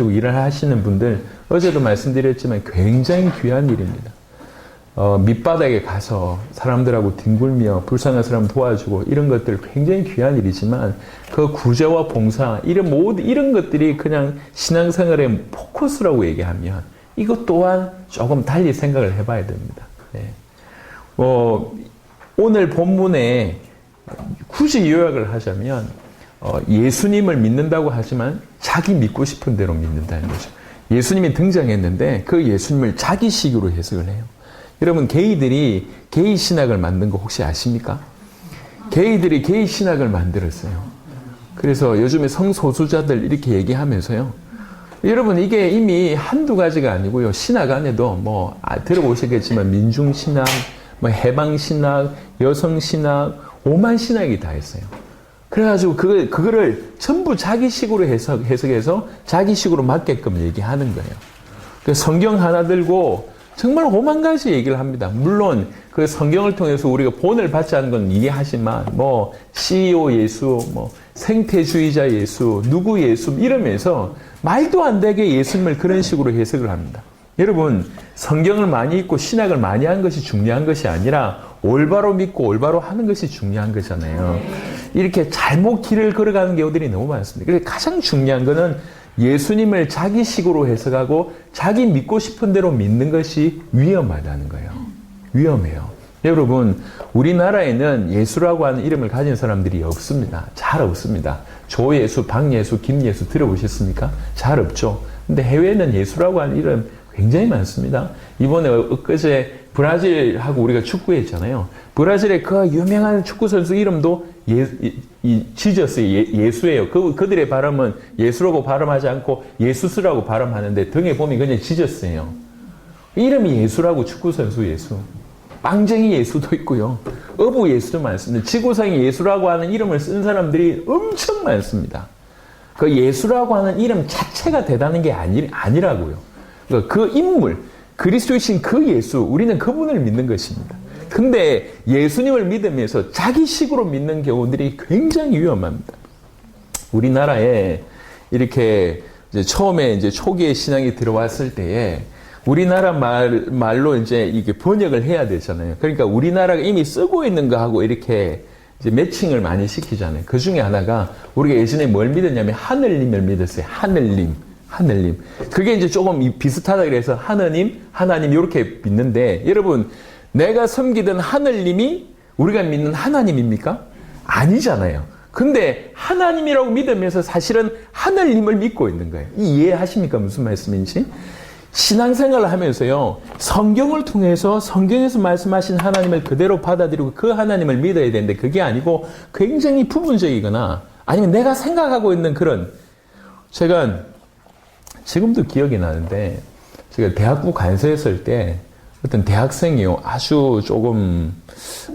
일을 하시는 분들, 어제도 말씀드렸지만 굉장히 귀한 일입니다. 밑바닥에 가서 사람들하고 뒹굴며 불쌍한 사람 도와주고 이런 것들 굉장히 귀한 일이지만 그 구제와 봉사 이런 것들이 그냥 신앙생활의 포커스라고 얘기하면 이것 또한 조금 달리 생각을 해봐야 됩니다. 네. 오늘 본문에 굳이 요약을 하자면 예수님을 믿는다고 하지만 자기 믿고 싶은 대로 믿는다는 거죠. 예수님이 등장했는데 그 예수님을 자기식으로 해석을 해요. 여러분, 게이들이 게이 신학을 만든 거 혹시 아십니까? 게이들이 게이 신학을 만들었어요. 그래서 요즘에 성소수자들 이렇게 얘기하면서요. 여러분, 이게 이미 한두 가지가 아니고요. 신학 안에도 들어보시겠지만 민중신학, 해방신학, 여성신학, 오만 신학이 다 있어요. 그래가지고 그거를 전부 자기식으로 해석해서 자기식으로 맞게끔 얘기하는 거예요. 그래서 성경 하나 들고 정말 오만 가지 얘기를 합니다. 물론 그 성경을 통해서 우리가 본을 받지 않은 건 이해하지만 CEO 예수, 생태주의자 예수, 누구 예수 이러면서 말도 안 되게 예수님을 그런 식으로 해석을 합니다. 여러분, 성경을 많이 읽고 신학을 많이 한 것이 중요한 것이 아니라 올바로 믿고 올바로 하는 것이 중요한 거잖아요. 이렇게 잘못 길을 걸어가는 경우들이 너무 많습니다. 그래서 가장 중요한 거는 예수님을 자기식으로 해석하고 자기 믿고 싶은 대로 믿는 것이 위험하다는 거예요. 위험해요. 여러분, 우리나라에는 예수라고 하는 이름을 가진 사람들이 없습니다. 잘 없습니다. 조예수, 박예수, 김예수 들어보셨습니까? 잘 없죠. 근데 해외에는 예수라고 하는 이름 굉장히 많습니다. 이번에 엊그제 브라질하고 우리가 축구했잖아요. 브라질의 그 유명한 축구 선수 이름도 지저스, 예수예요. 그들의 발음은 예수라고 발음하지 않고 예수스라고 발음하는데 등에 보면 그냥 지저스예요. 이름이 예수라고 축구 선수 예수. 빵쟁이 예수도 있고요. 어부 예수도 많습니다. 지구상에 예수라고 하는 이름을 쓴 사람들이 엄청 많습니다. 그 예수라고 하는 이름 자체가 대단한 게 아니라고요. 그 인물, 그리스도이신 그 예수, 우리는 그분을 믿는 것입니다. 근데 예수님을 믿으면서 자기식으로 믿는 경우들이 굉장히 위험합니다. 우리나라에 이렇게 처음에 초기에 신앙이 들어왔을 때에 우리나라 말로 이게 번역을 해야 되잖아요. 그러니까 우리나라가 이미 쓰고 있는 거하고 이렇게 매칭을 많이 시키잖아요. 그 중에 하나가 우리가 예전에 뭘 믿었냐면 하늘님을 믿었어요. 하늘님. 그게 조금 비슷하다 그래서 하나님 이렇게 믿는데 여러분, 내가 섬기던 하늘님이 우리가 믿는 하나님입니까? 아니잖아요. 근데 하나님이라고 믿으면서 사실은 하늘님을 믿고 있는 거예요. 이해하십니까? 무슨 말씀인지? 신앙생활을 하면서요, 성경을 통해서 성경에서 말씀하신 하나님을 그대로 받아들이고 그 하나님을 믿어야 되는데 그게 아니고 굉장히 부분적이거나 아니면 내가 생각하고 있는 그런, 제가 지금도 기억이 나는데 제가 대학부 간서했을 때 어떤 대학생이요, 아주 조금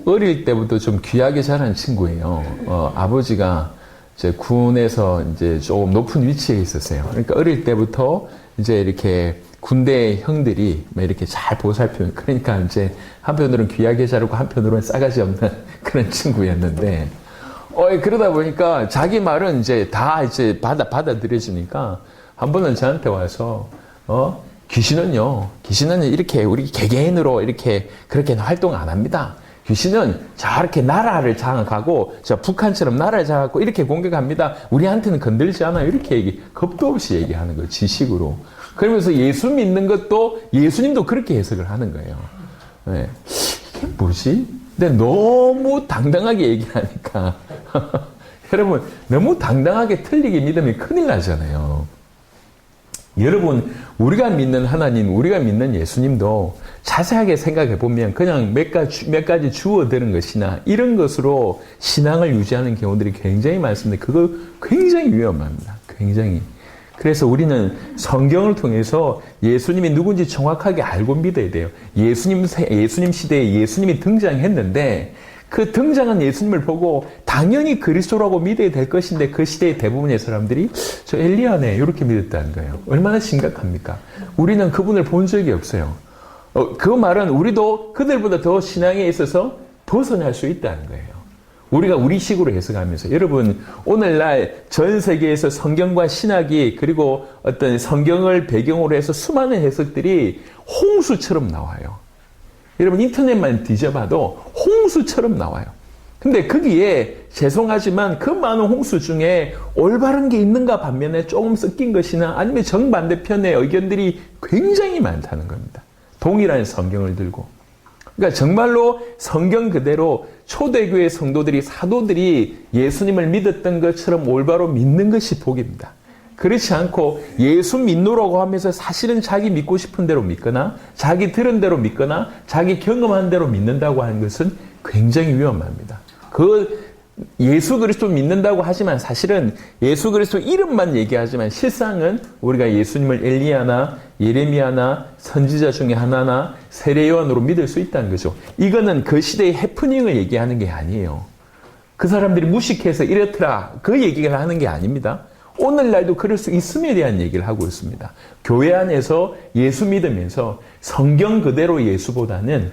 어릴 때부터 좀 귀하게 자란 친구예요. 아버지가 이제 군에서 이제 조금 높은 위치에 있었어요. 그러니까 어릴 때부터 이제 이렇게 군대 형들이 이렇게 잘 보살펴요. 그러니까 이제 한편으로는 귀하게 자라고 한편으로는 싸가지 없는 그런 친구였는데, 그러다 보니까 자기 말은 이제 다 받아들여지니까 한 번은 저한테 와서, 귀신은요, 이렇게 우리 개개인으로 이렇게 그렇게 활동 안 합니다. 귀신은 저렇게 나라를 장악하고, 북한처럼 나라를 장악하고 이렇게 공격합니다. 우리한테는 건들지 않아요. 이렇게 겁도 없이 얘기하는 거예요. 지식으로. 그러면서 예수 믿는 것도 예수님도 그렇게 해석을 하는 거예요. 네. 이게 뭐지? 근데 너무 당당하게 얘기하니까. 여러분, 너무 당당하게 틀리게 믿으면 큰일 나잖아요. 여러분, 우리가 믿는 하나님, 우리가 믿는 예수님도 자세하게 생각해 보면 그냥 몇 가지 주어드는 것이나 이런 것으로 신앙을 유지하는 경우들이 굉장히 많습니다. 그거 굉장히 위험합니다. 굉장히. 그래서 우리는 성경을 통해서 예수님이 누군지 정확하게 알고 믿어야 돼요. 예수님 시대에 예수님이 등장했는데 그 등장한 예수님을 보고 당연히 그리스도라고 믿어야 될 것인데 그 시대의 대부분의 사람들이 저 엘리야네 이렇게 믿었다는 거예요. 얼마나 심각합니까? 우리는 그분을 본 적이 없어요. 그 말은 우리도 그들보다 더 신앙에 있어서 벗어날 수 있다는 거예요. 우리가 우리식으로 해석하면서 여러분 오늘날 전 세계에서 성경과 신학이 그리고 어떤 성경을 배경으로 해서 수많은 해석들이 홍수처럼 나와요. 여러분 인터넷만 뒤져봐도 홍수처럼 나와요. 근데 거기에 죄송하지만 그 많은 홍수 중에 올바른 게 있는가 반면에 조금 섞인 것이나 아니면 정반대편의 의견들이 굉장히 많다는 겁니다. 동일한 성경을 들고. 그러니까 정말로 성경 그대로 초대교회 성도들이 사도들이 예수님을 믿었던 것처럼 올바로 믿는 것이 복입니다. 그렇지 않고 예수 믿노라고 하면서 사실은 자기 믿고 싶은 대로 믿거나 자기 들은 대로 믿거나 자기 경험한 대로 믿는다고 하는 것은 굉장히 위험합니다. 예수 그리스도 믿는다고 하지만 사실은 예수 그리스도 이름만 얘기하지만 실상은 우리가 예수님을 엘리야나 예레미야나 선지자 중에 하나나 세례 요한으로 믿을 수 있다는 거죠. 이거는 그 시대의 해프닝을 얘기하는 게 아니에요. 그 사람들이 무식해서 이렇더라 그 얘기를 하는 게 아닙니다. 오늘날도 그럴 수 있음에 대한 얘기를 하고 있습니다. 교회 안에서 예수 믿으면서 성경 그대로 예수보다는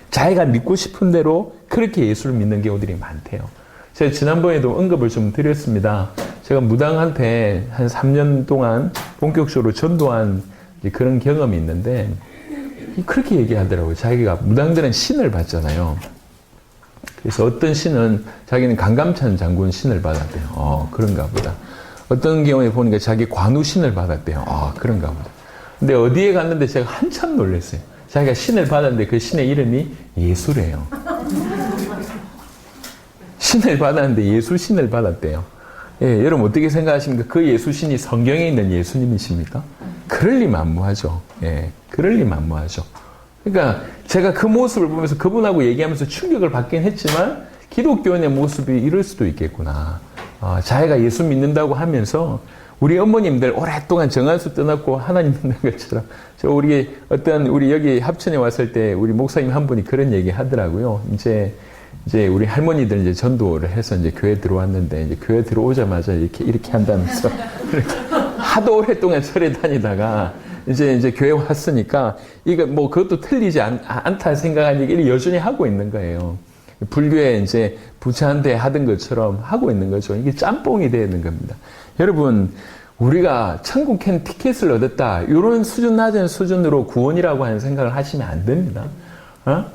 자기가 믿고 싶은 대로 그렇게 예수를 믿는 경우들이 많대요. 제가 지난번에도 언급을 좀 드렸습니다. 제가 무당한테 한 3년 동안 본격적으로 전도한 그런 경험이 있는데 그렇게 얘기하더라고요. 자기가 무당들은 신을 받잖아요. 그래서 어떤 신은 자기는 강감찬 장군 신을 받았대요. 그런가 보다. 어떤 경우에 보니까 자기 관우 신을 받았대요. 그런가 보다. 근데 어디에 갔는데 제가 한참 놀랐어요. 자기가 신을 받았는데 그 신의 이름이 예수래요. 신을 받았는데 예수 신을 받았대요. 여러분 어떻게 생각하십니까? 그 예수신이 성경에 있는 예수님이십니까? 그럴 리 만무하죠. 그럴 리 만무하죠. 그러니까 제가 그 모습을 보면서 그분하고 얘기하면서 충격을 받긴 했지만 기독교인의 모습이 이럴 수도 있겠구나. 자기가 예수 믿는다고 하면서 우리 어머님들 오랫동안 정한수 떠났고 하나님 믿는 것처럼 우리 여기 합천에 왔을 때 우리 목사님 한 분이 그런 얘기 하더라고요. 이제 우리 할머니들 이제 전도를 해서 이제 교회 들어왔는데 이제 교회 들어오자마자 이렇게 한다면서 하도 오랫동안 절에 다니다가 이제 교회 왔으니까 이거 뭐 그것도 틀리지 않다 생각한 얘기를 여전히 하고 있는 거예요. 불교에 이제 부처한테 하던 것처럼 하고 있는 거죠. 이게 짬뽕이 되는 겁니다. 여러분, 우리가 천국행 티켓을 얻었다. 이런 수준 낮은 수준으로 구원이라고 하는 생각을 하시면 안 됩니다.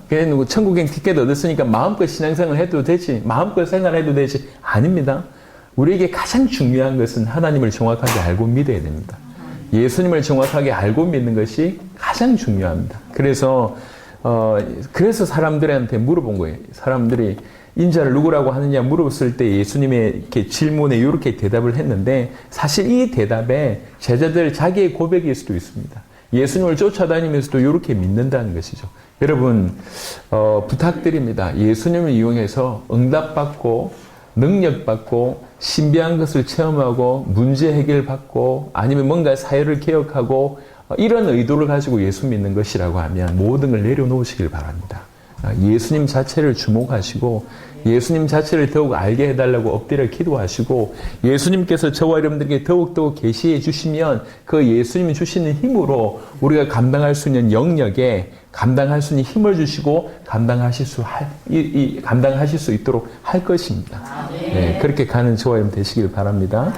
그냥 천국행 티켓 얻었으니까 마음껏 신앙생활 해도 되지. 마음껏 생활해도 되지. 아닙니다. 우리에게 가장 중요한 것은 하나님을 정확하게 알고 믿어야 됩니다. 예수님을 정확하게 알고 믿는 것이 가장 중요합니다. 그래서 사람들한테 물어본 거예요. 사람들이 인자를 누구라고 하느냐 물었을 때 예수님의 이렇게 질문에 이렇게 대답을 했는데 사실 이 대답에 제자들 자기의 고백일 수도 있습니다. 예수님을 쫓아다니면서도 이렇게 믿는다는 것이죠. 여러분, 부탁드립니다. 예수님을 이용해서 응답받고 능력받고 신비한 것을 체험하고 문제 해결받고 아니면 뭔가 사회를 개혁하고 이런 의도를 가지고 예수 믿는 것이라고 하면 모든 걸 내려놓으시길 바랍니다. 예수님 자체를 주목하시고 예수님 자체를 더욱 알게 해달라고 엎드려 기도하시고 예수님께서 저와 여러분들에게 더욱더욱 계시해 주시면 그 예수님이 주시는 힘으로 우리가 감당할 수 있는 영역에 감당할 수 있는 힘을 주시고 감당하실 수 있도록 할 것입니다. 그렇게 가는 저와 여러분 되시길 바랍니다.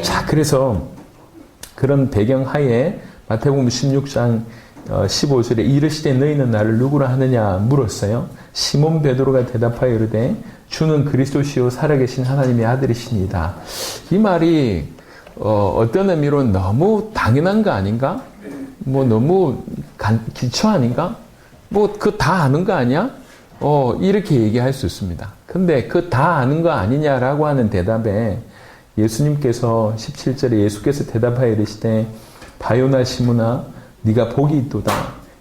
자, 그래서 그런 배경 하에 마태복음 16장 15절에 이르시되 너희는 나를 누구라 하느냐 물었어요. 시몬 베드로가 대답하여 이르되 주는 그리스도시요 살아계신 하나님의 아들이시니이다. 이 말이 어떤 의미로는 너무 당연한 거 아닌가? 뭐 너무 기초 아닌가? 뭐 그 다 아는 거 아니야? 이렇게 얘기할 수 있습니다. 근데 그 다 아는 거 아니냐라고 하는 대답에 예수님께서 17절에 예수께서 대답하여 이르시되 바요나 시므나 네가 복이 있도다.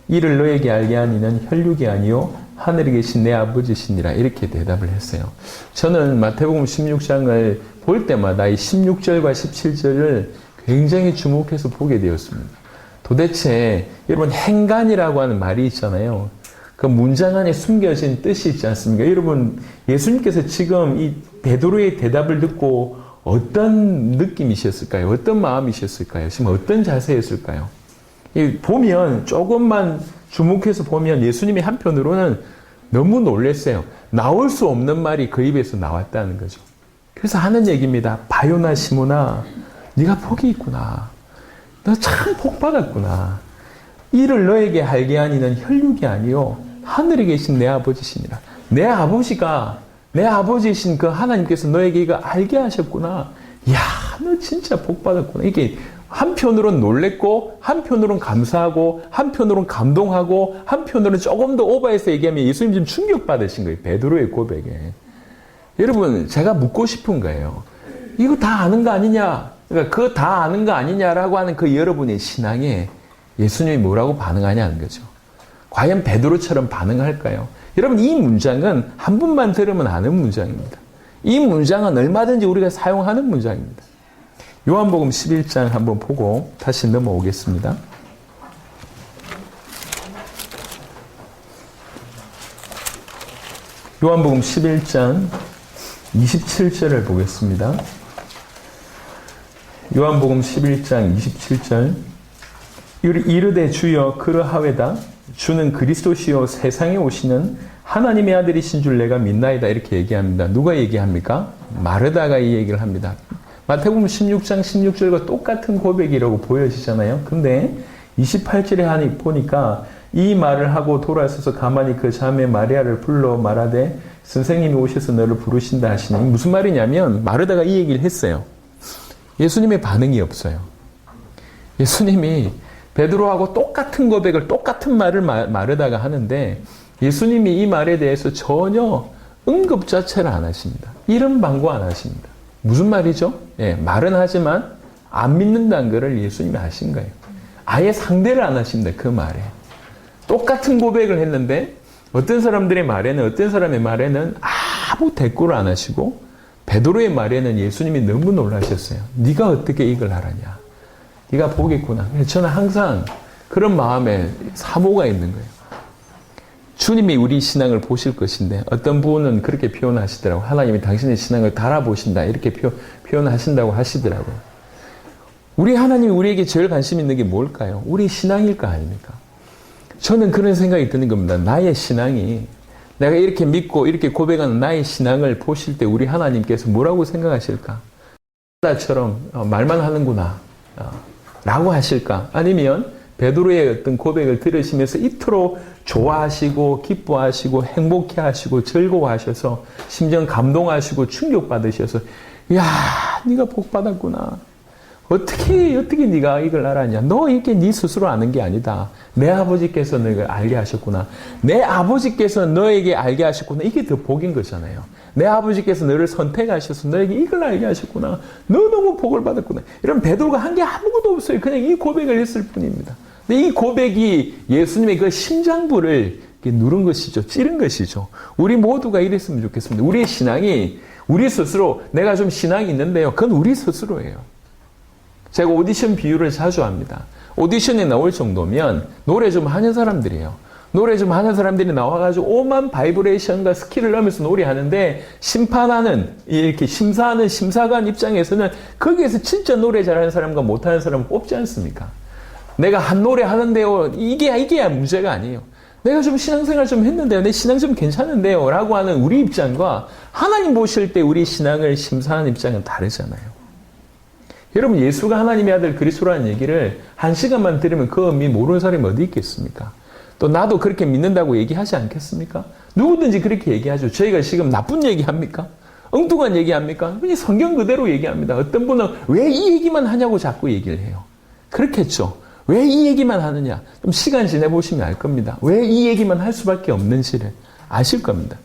이를 너에게 알게 하니는 혈육이 아니요 하늘에 계신 내 아버지시니라. 이렇게 대답을 했어요. 저는 마태복음 16장을 볼 때마다 이 16절과 17절을 굉장히 주목해서 보게 되었습니다. 도대체 여러분 행간이라고 하는 말이 있잖아요. 그 문장 안에 숨겨진 뜻이 있지 않습니까? 여러분 예수님께서 지금 이 베드로의 대답을 듣고 어떤 느낌이셨을까요? 어떤 마음이셨을까요? 지금 어떤 자세였을까요? 보면 조금만 주목해서 보면 예수님이 한편으로는 너무 놀랐어요. 나올 수 없는 말이 그 입에서 나왔다는 거죠. 그래서 하는 얘기입니다. 바요나 시모나, 네가 복이 있구나. 너 참 복 받았구나. 이를 너에게 알게 하니 는 혈육이 아니요 하늘에 계신 내 아버지시니라. 내 아버지가, 내 아버지이신 그 하나님께서 너에게 이거 알게 하셨구나. 이야, 너 진짜 복 받았구나. 이게 한편으로는 놀랬고, 한편으로는 감사하고, 한편으로는 감동하고, 한편으로는 조금 더 오버해서 얘기하면 예수님 좀 충격받으신 거예요. 베드로의 고백에. 여러분, 제가 묻고 싶은 거예요. 이거 다 아는 거 아니냐? 그러니까 그거 다 아는 거 아니냐라고 하는 그 여러분의 신앙에 예수님이 뭐라고 반응하냐는 거죠. 과연 베드로처럼 반응할까요? 여러분, 이 문장은 한 분만 들으면 아는 문장입니다. 이 문장은 얼마든지 우리가 사용하는 문장입니다. 요한복음 11장 한번 보고 다시 넘어오겠습니다. 요한복음 11장 27절을 보겠습니다. 요한복음 11장 27절 이르되 주여 그러하외다 주는 그리스도시요 세상에 오시는 하나님의 아들이신 줄 내가 믿나이다 이렇게 얘기합니다. 누가 얘기합니까? 마르다가 이 얘기를 합니다. 마태복음 16장 16절과 똑같은 고백이라고 보여지잖아요. 근데 28절에 하니 보니까 이 말을 하고 돌아서서 가만히 그 자매 마리아를 불러 말하되 선생님이 오셔서 너를 부르신다 하시니 무슨 말이냐면 마르다가 이 얘기를 했어요. 예수님의 반응이 없어요. 예수님이 베드로하고 똑같은 고백을 똑같은 말을 마르다가 하는데 예수님이 이 말에 대해서 전혀 응급 자체를 안 하십니다. 이런 방구 안 하십니다. 무슨 말이죠? 예, 말은 하지만 안 믿는다는 것을 예수님이 하신 거예요. 아예 상대를 안 하십니다. 그 말에. 똑같은 고백을 했는데 어떤 사람들의 말에는 어떤 사람의 말에는 아무 대꾸를 안 하시고 베드로의 말에는 예수님이 너무 놀라셨어요. 네가 어떻게 이걸 알았냐? 네가 보겠구나. 저는 항상 그런 마음에 사모가 있는 거예요. 주님이 우리 신앙을 보실 것인데 어떤 분은 그렇게 표현하시더라고요. 하나님이 당신의 신앙을 달아보신다 이렇게 표현하신다고 하시더라고요. 우리 하나님이 우리에게 제일 관심 있는 게 뭘까요? 우리 신앙일 거 아닙니까? 저는 그런 생각이 드는 겁니다. 나의 신앙이 내가 이렇게 믿고 이렇게 고백하는 나의 신앙을 보실 때 우리 하나님께서 뭐라고 생각하실까? 나처럼 말만 하는구나 라고 하실까? 아니면 베드로의 어떤 고백을 들으시면서 이토록 좋아하시고 기뻐하시고 행복해하시고 즐거워하셔서 심지어 감동하시고 충격받으셔서 야 네가 복 받았구나. 어떻게 네가 이걸 알았냐? 너 이게 네 스스로 아는 게 아니다. 내 아버지께서 너를 알게 하셨구나. 내 아버지께서 너에게 알게 하셨구나. 이게 더 복인 거잖아요. 내 아버지께서 너를 선택하셔서 너에게 이걸 알게 하셨구나. 너 너무 복을 받았구나. 이런 베드로가 한 게 아무것도 없어요. 그냥 이 고백을 했을 뿐입니다. 근데 이 고백이 예수님의 그 심장부를 누른 것이죠. 찌른 것이죠. 우리 모두가 이랬으면 좋겠습니다. 우리의 신앙이 우리 스스로 내가 좀 신앙이 있는데요. 그건 우리 스스로예요. 제가 오디션 비유를 자주 합니다. 오디션에 나올 정도면 노래 좀 하는 사람들이에요. 노래 좀 하는 사람들이 나와가지고 오만 바이브레이션과 스킬을 넣으면서 노래하는데 심판하는 이렇게 심사하는 심사관 입장에서는 거기에서 진짜 노래 잘하는 사람과 못하는 사람을 뽑지 않습니까? 내가 한 노래 하는데요. 이게 문제가 아니에요. 내가 좀 신앙생활 좀 했는데요. 내 신앙 좀 괜찮은데요. 라고 하는 우리 입장과 하나님 보실 때 우리 신앙을 심사하는 입장은 다르잖아요. 여러분 예수가 하나님의 아들 그리스도라는 얘기를 한 시간만 들으면 그 의미 모르는 사람이 어디 있겠습니까? 또 나도 그렇게 믿는다고 얘기하지 않겠습니까? 누구든지 그렇게 얘기하죠. 저희가 지금 나쁜 얘기합니까? 엉뚱한 얘기합니까? 그냥 성경 그대로 얘기합니다. 어떤 분은 왜 이 얘기만 하냐고 자꾸 얘기를 해요. 그렇겠죠. 왜 이 얘기만 하느냐? 좀 시간 지내보시면 알 겁니다. 왜 이 얘기만 할 수밖에 없는지를 아실 겁니다.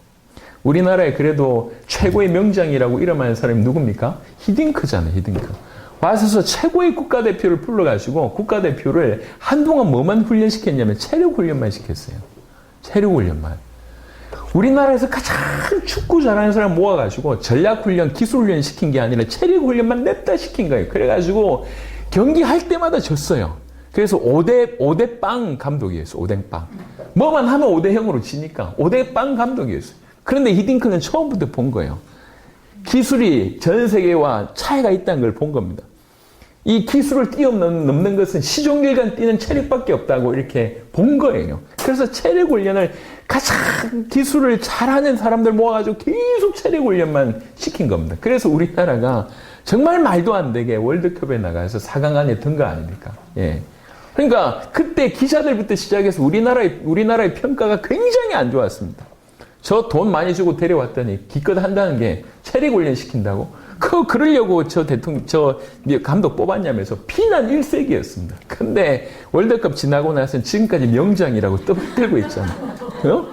우리나라에 그래도 최고의 명장이라고 이름하는 사람이 누굽니까? 히딩크잖아요. 히딩크. 와서 최고의 국가대표를 불러가지고 국가대표를 한동안 뭐만 훈련시켰냐면 체력훈련만 시켰어요. 체력훈련만. 우리나라에서 가장 축구 잘하는 사람 모아가지고 전략훈련, 기술훈련 시킨 게 아니라 체력훈련만 냅다 시킨 거예요. 그래가지고 경기할 때마다 졌어요. 그래서 5대 빵 감독이었어요. 5대 빵. 뭐만 하면 5대 0으로 지니까 5대 빵 감독이었어요. 그런데 히딩크는 처음부터 본 거예요. 기술이 전 세계와 차이가 있다는 걸 본 겁니다. 이 기술을 뛰어넘는 것은 시종일관 뛰는 체력밖에 없다고 이렇게 본 거예요. 그래서 체력 훈련을 가장 기술을 잘하는 사람들 모아가지고 계속 체력 훈련만 시킨 겁니다. 그래서 우리나라가 정말 말도 안 되게 월드컵에 나가서 4강 안에 든 거 아닙니까? 예. 그러니까 그때 기자들부터 시작해서 우리나라의 평가가 굉장히 안 좋았습니다. 저 돈 많이 주고 데려왔더니 기껏 한다는 게 체력 훈련 시킨다고? 그러려고 저 감독 뽑았냐면서 비난 일색이었습니다. 근데 월드컵 지나고 나서는 지금까지 명장이라고 떠들고 있잖아요. 어?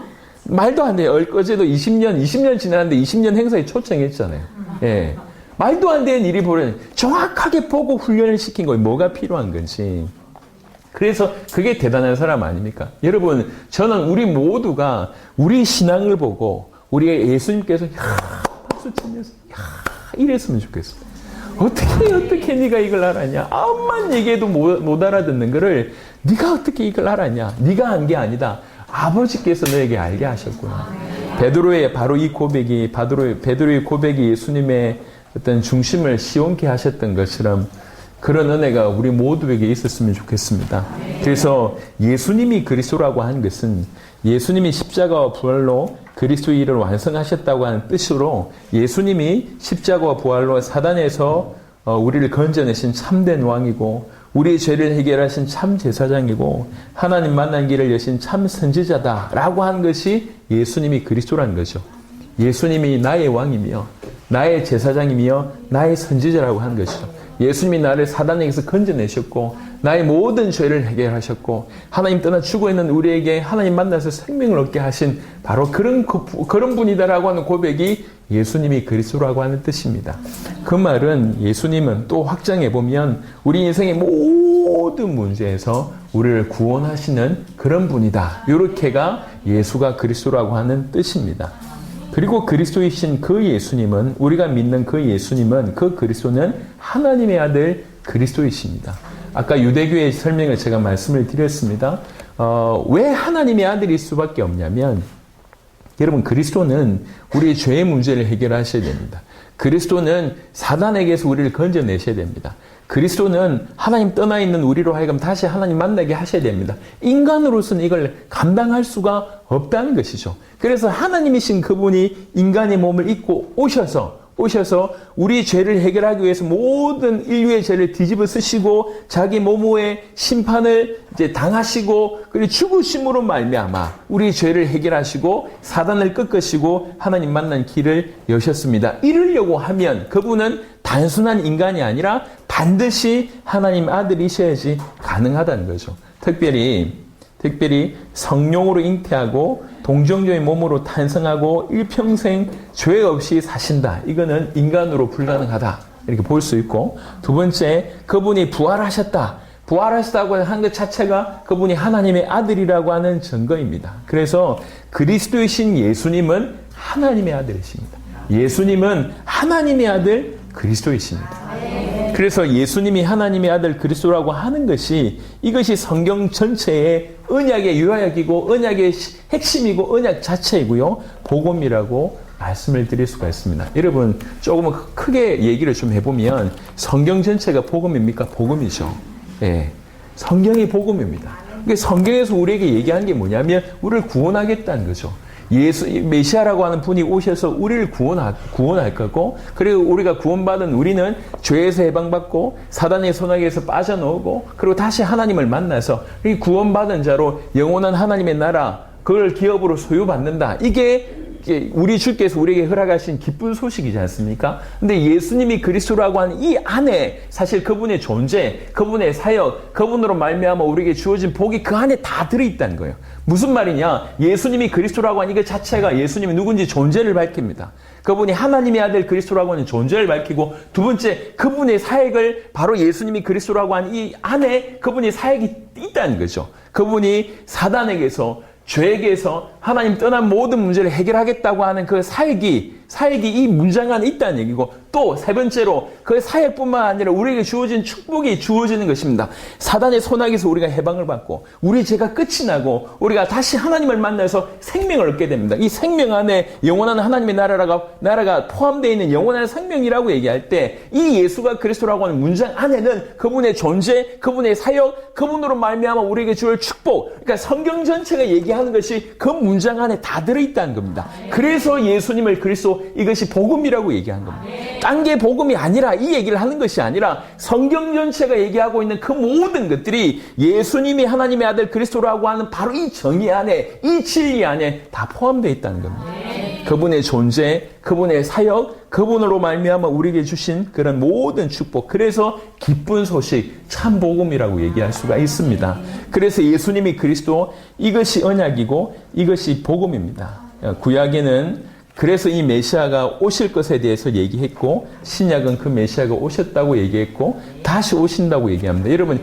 말도 안 돼요. 어제도 20년 지났는데 20년 행사에 초청했잖아요. 예. 말도 안 되는 일이 벌어져. 정확하게 보고 훈련을 시킨 거예요. 뭐가 필요한 건지. 그래서 그게 대단한 사람 아닙니까? 여러분, 저는 우리 모두가 우리 신앙을 보고 우리의 예수님께서 박수 치면서 이랬으면 좋겠어요. 어떻게 네가 이걸 알았냐? 암만 얘기해도 못 알아듣는 거를 네가 어떻게 이걸 알았냐? 네가 한 게 아니다. 아버지께서 너에게 알게 하셨구나. 베드로의 바로 이 고백이 베드로의 고백이 예수님의 어떤 중심을 시원케 하셨던 것처럼 그런 은혜가 우리 모두에게 있었으면 좋겠습니다. 그래서 예수님이 그리스도라고 한 것은 예수님이 십자가와 부활로 그리스도의 일을 완성하셨다고 하는 뜻으로 예수님이 십자가와 부활로 사단에서 우리를 건져내신 참된 왕이고 우리의 죄를 해결하신 참 제사장이고 하나님 만난 길을 여신 참 선지자다라고 한 것이 예수님이 그리스도라는 거죠. 예수님이 나의 왕이며 나의 제사장이며 나의 선지자라고 한 것이죠. 예수님이 나를 사단에게서 건져내셨고 나의 모든 죄를 해결하셨고 하나님 떠나 죽어 있는 우리에게 하나님 만나서 생명을 얻게 하신 바로 그런 분이다라고 하는 고백이 예수님이 그리스도라고 하는 뜻입니다. 그 말은 예수님은 또 확장해 보면 우리 인생의 모든 문제에서 우리를 구원하시는 그런 분이다. 이렇게가 예수가 그리스도라고 하는 뜻입니다. 그리고 그리스도이신 그 예수님은 우리가 믿는 그 예수님은 그 그리스도는 하나님의 아들 그리스도이십니다. 아까 유대교의 설명을 제가 말씀을 드렸습니다. 왜 하나님의 아들일 수밖에 없냐면 여러분 그리스도는 우리의 죄의 문제를 해결하셔야 됩니다. 그리스도는 사단에게서 우리를 건져내셔야 됩니다. 그리스도는 하나님 떠나 있는 우리로 하여금 다시 하나님 만나게 하셔야 됩니다. 인간으로서는 이걸 감당할 수가 없다는 것이죠. 그래서 하나님이신 그분이 인간의 몸을 입고 오셔서 우리 죄를 해결하기 위해서 모든 인류의 죄를 뒤집어 쓰시고 자기 몸의 심판을 이제 당하시고 그리고 죽으심으로 말미암아 우리 죄를 해결하시고 사단을 꺾으시고 하나님 만난 길을 여셨습니다. 이러려고 하면 그분은 단순한 인간이 아니라 반드시 하나님 아들이셔야지 가능하다는 거죠. 특별히 성령으로 잉태하고 동정녀의 몸으로 탄생하고 일평생 죄 없이 사신다. 이거는 인간으로 불가능하다. 이렇게 볼 수 있고 두 번째, 그분이 부활하셨다고 한 것 자체가 그분이 하나님의 아들이라고 하는 증거입니다. 그래서 그리스도이신 예수님은 하나님의 아들이십니다. 예수님은 하나님의 아들 그리스도이십니다. 그래서 예수님이 하나님의 아들 그리스도라고 하는 것이 이것이 성경 전체의 언약의 요약이고 언약의 핵심이고 언약 자체이고요. 복음이라고 말씀을 드릴 수가 있습니다. 여러분 조금 크게 얘기를 좀 해보면 성경 전체가 복음입니까? 복음이죠. 예, 성경이 복음입니다. 그러니까 성경에서 우리에게 얘기한 게 뭐냐면 우리를 구원하겠다는 거죠. 메시아라고 하는 분이 오셔서 우리를 구원할 거고, 그리고 우리가 구원받은 우리는 죄에서 해방받고 사단의 손아귀에서 빠져나오고, 그리고 다시 하나님을 만나서 이 구원받은 자로 영원한 하나님의 나라, 그걸 기업으로 소유받는다. 이게 우리 주께서 우리에게 허락하신 기쁜 소식이지 않습니까? 근데 예수님이 그리스도라고 하는 이 안에 사실 그분의 존재, 그분의 사역, 그분으로 말미암아 우리에게 주어진 복이 그 안에 다 들어있다는 거예요. 무슨 말이냐? 예수님이 그리스도라고 하는 이것 자체가 예수님이 누군지 존재를 밝힙니다. 그분이 하나님의 아들 그리스도라고 하는 존재를 밝히고, 두 번째, 그분의 사역을 바로 예수님이 그리스도라고 하는 이 안에 그분의 사역이 있다는 거죠. 그분이 사단에게서, 죄에게서 하나님 떠난 모든 문제를 해결하겠다고 하는 그 사역이 이 문장 안에 있다는 얘기고, 또 세 번째로 그 사역뿐만 아니라 우리에게 주어진 축복이 주어지는 것입니다. 사단의 손아귀에서 우리가 해방을 받고 우리 죄가 끝이 나고 우리가 다시 하나님을 만나서 생명을 얻게 됩니다. 이 생명 안에 영원한 하나님의 나라가 포함되어 있는 영원한 생명이라고 얘기할 때 이 예수가 그리스도라고 하는 문장 안에는 그분의 존재, 그분의 사역, 그분으로 말미암아 우리에게 주을 축복, 그러니까 성경 전체가 얘기하는 것이 그 문장 안에 다 들어있다는 겁니다. 그래서 예수님을 그리스도, 이것이 복음이라고 얘기한 겁니다. 딴 게 복음이 아니라, 이 얘기를 하는 것이 아니라 성경 전체가 얘기하고 있는 그 모든 것들이 예수님이 하나님의 아들 그리스도라고 하는 바로 이 정의 안에, 이 진리 안에 다 포함되어 있다는 겁니다. 그분의 존재, 그분의 사역, 그분으로 말미암아 우리에게 주신 그런 모든 축복, 그래서 기쁜 소식, 참 복음이라고 얘기할 수가 있습니다. 그래서 예수님이 그리스도, 이것이 언약이고 이것이 복음입니다. 구약에는 그래서 이 메시아가 오실 것에 대해서 얘기했고, 신약은 그 메시아가 오셨다고 얘기했고 다시 오신다고 얘기합니다. 여러분,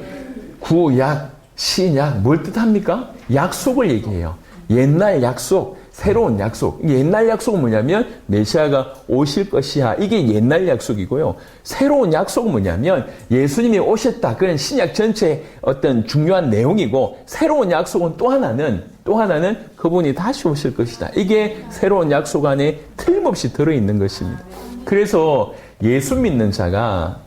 구약, 신약 뭘 뜻합니까? 약속을 얘기해요. 옛날 약속, 새로운 약속. 옛날 약속은 뭐냐면 메시아가 오실 것이야. 이게 옛날 약속이고요. 새로운 약속은 뭐냐면 예수님이 오셨다. 그건 신약 전체의 어떤 중요한 내용이고, 새로운 약속은 또 하나는 그분이 다시 오실 것이다. 이게 새로운 약속 안에 틀림없이 들어있는 것입니다. 그래서 예수 믿는 자가,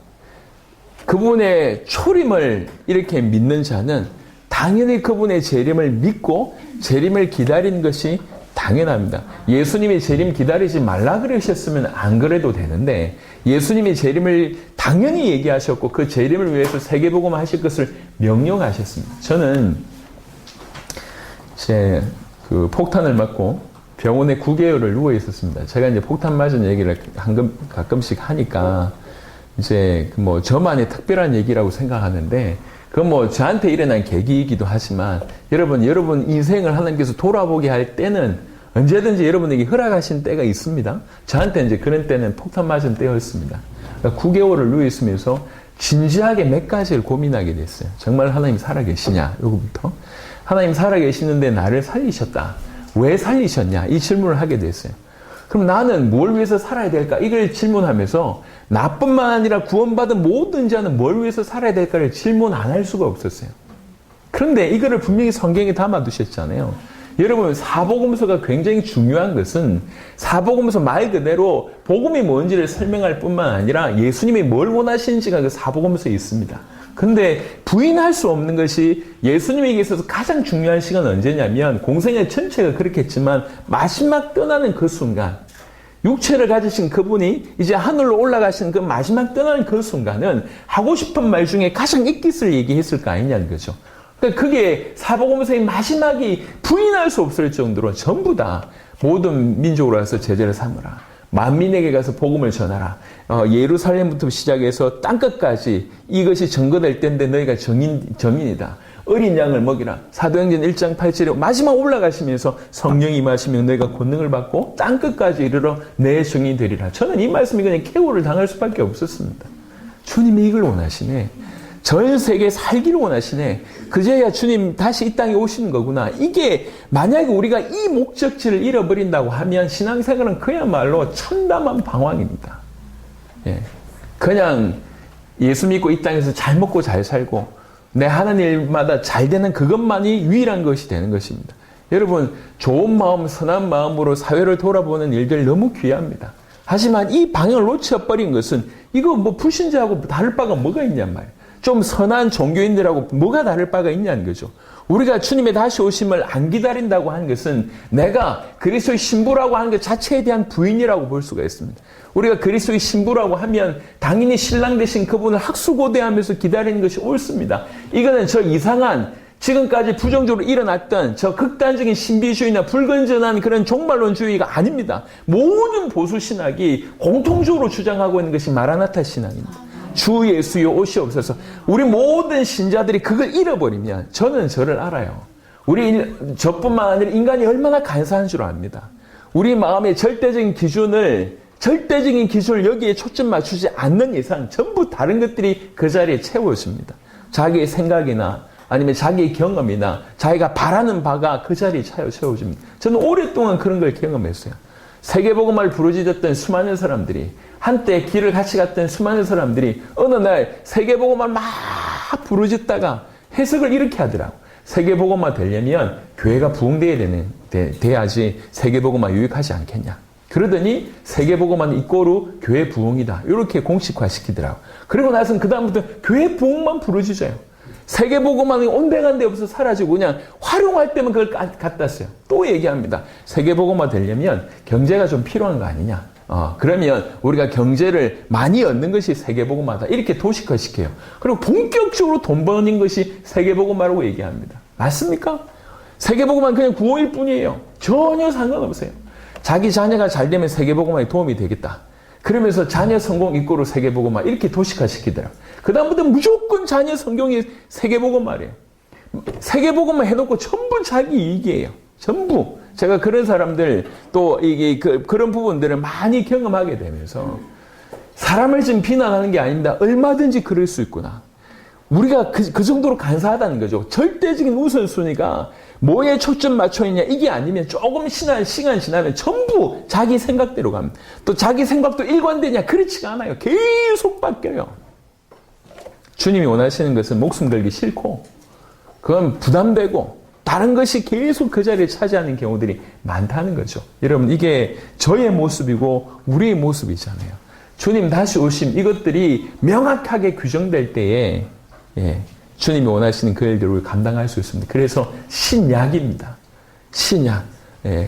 그분의 초림을 이렇게 믿는 자는 당연히 그분의 재림을 믿고 재림을 기다리는 것이 당연합니다. 예수님이 재림 기다리지 말라 그러셨으면 안 그래도 되는데, 예수님이 재림을 당연히 얘기하셨고 그 재림을 위해서 세계복음 하실 것을 명령하셨습니다. 저는 제 그 폭탄을 맞고 병원에 9개월을 누워 있었습니다. 제가 이제 폭탄 맞은 얘기를 가끔씩 하니까 이제 뭐 저만의 특별한 얘기라고 생각하는데, 그건 뭐 저한테 일어난 계기이기도 하지만, 여러분 인생을 하나님께서 돌아보게 할 때는 언제든지 여러분에게 허락하신 때가 있습니다. 저한테 이제 그런 때는 폭탄 맞은 때였습니다. 그러니까 9개월을 누워 있으면서 진지하게 몇 가지를 고민하게 됐어요. 정말 하나님 살아계시냐? 요거부터. 하나님 살아계시는데 나를 살리셨다. 왜 살리셨냐? 이 질문을 하게 됐어요. 그럼 나는 뭘 위해서 살아야 될까? 이걸 질문하면서 나뿐만 아니라 구원받은 모든 자는 뭘 위해서 살아야 될까를 질문 안 할 수가 없었어요. 그런데 이거를 분명히 성경에 담아두셨잖아요. 여러분, 사복음서가 굉장히 중요한 것은, 사복음서 말 그대로 복음이 뭔지를 설명할 뿐만 아니라 예수님이 뭘 원하시는지가 그 사복음서에 있습니다. 근데 부인할 수 없는 것이, 예수님에게 있어서 가장 중요한 시간은 언제냐면, 공생의 전체가 그렇겠지만 마지막 떠나는 그 순간, 육체를 가지신 그분이 이제 하늘로 올라가신 그 마지막 떠나는 그 순간은 하고 싶은 말 중에 가장 잇깃을 얘기했을 거 아니냐는 거죠. 그러니까 그게 사복음서의 마지막이 부인할 수 없을 정도로 전부 다 모든 민족으로 가서 제자를 삼으라. 만민에게 가서 복음을 전하라. 예루살렘부터 시작해서 땅끝까지 이것이 증거될 때인데 너희가 정인이다. 어린 양을 먹이라. 사도행전 1장 8절에 마지막 올라가시면서 성령이 임하시면 너희가 권능을 받고 땅끝까지 이르러 내 증인이 되리라. 저는 이 말씀이 그냥 쾌거를 당할 수밖에 없었습니다. 주님이 이걸 원하시네. 전 세계에 살기를 원하시네. 그제야 주님 다시 이 땅에 오시는 거구나. 이게 만약에 우리가 이 목적지를 잃어버린다고 하면 신앙생활은 그야말로 참담한 방황입니다. 예. 그냥 예수 믿고 이 땅에서 잘 먹고 잘 살고 내 하는 일마다 잘 되는 그것만이 유일한 것이 되는 것입니다. 여러분, 좋은 마음, 선한 마음으로 사회를 돌아보는 일들 너무 귀합니다. 하지만 이 방향을 놓쳐버린 것은 이거 뭐 불신자하고 다를 바가 뭐가 있냔 말이에요. 좀 선한 종교인들하고 뭐가 다를 바가 있냐는 거죠. 우리가 주님의 다시 오심을 안 기다린다고 하는 것은 내가 그리스도의 신부라고 하는 것 자체에 대한 부인이라고 볼 수가 있습니다. 우리가 그리스도의 신부라고 하면 당연히 신랑 되신 그분을 학수고대하면서 기다리는 것이 옳습니다. 이거는 저 이상한 지금까지 부정적으로 일어났던 저 극단적인 신비주의나 불건전한 그런 종말론주의가 아닙니다. 모든 보수신학이 공통적으로 주장하고 있는 것이 마라나타 신앙입니다. 주 예수여 오시옵소서. 우리 모든 신자들이 그걸 잃어버리면 저는 저를 알아요. 저뿐만 아니라 인간이 얼마나 간사한 줄 압니다. 우리 마음의 절대적인 기준을 여기에 초점 맞추지 않는 이상 전부 다른 것들이 그 자리에 채워집니다. 자기의 생각이나 아니면 자기의 경험이나 자기가 바라는 바가 그 자리에 채워집니다. 저는 오랫동안 그런 걸 경험했어요. 세계복음을 부르짖었던 수많은 사람들이, 한때 길을 같이 갔던 수많은 사람들이 어느 날 세계복음을 막 부르짖다가 해석을 이렇게 하더라고. 세계복음화 되려면 교회가 부흥돼야 돼야지 세계복음화 유익하지 않겠냐. 그러더니 세계복음화는 이꼬르 교회 부흥이다. 이렇게 공식화시키더라고. 그리고 나서는 그 다음부터 교회 부흥만 부르짖어요. 세계보고만이 온데간데 없어 사라지고 그냥 활용할 때만 그걸 갖다 써요. 또 얘기합니다. 세계보고만 되려면 경제가 좀 필요한 거 아니냐. 그러면 우리가 경제를 많이 얻는 것이 세계보고마다 이렇게 도식화시켜요. 그리고 본격적으로 돈 버는 것이 세계보고마라고 얘기합니다. 맞습니까? 세계보고만 그냥 구호일 뿐이에요. 전혀 상관없어요. 자기 자녀가 잘 되면 세계보고마에 도움이 되겠다. 그러면서 자녀 성공 이꼬로 세계보고마 이렇게 도식화시키더라고요. 그 다음부터 무조건 자녀 성공이 세계보고마래요. 세계보고마 해놓고 전부 자기 이익이에요. 전부. 제가 그런 사람들 또 이게 그런 부분들을 많이 경험하게 되면서 사람을 지금 비난하는 게 아닙니다. 얼마든지 그럴 수 있구나. 우리가 그 정도로 간사하다는 거죠. 절대적인 우선순위가 뭐에 초점 맞춰 있냐 이게 아니면 조금 시간 지나면 전부 자기 생각대로 갑니다. 또 자기 생각도 일관되냐 그렇지가 않아요. 계속 바뀌어요. 주님이 원하시는 것은 목숨 걸기 싫고 그건 부담되고 다른 것이 계속 그 자리를 차지하는 경우들이 많다는 거죠. 여러분 이게 저의 모습이고 우리의 모습이잖아요. 주님 다시 오심 이것들이 명확하게 규정될 때에 주님이 원하시는 그 일들을 감당할 수 있습니다. 그래서 신약입니다. 신약.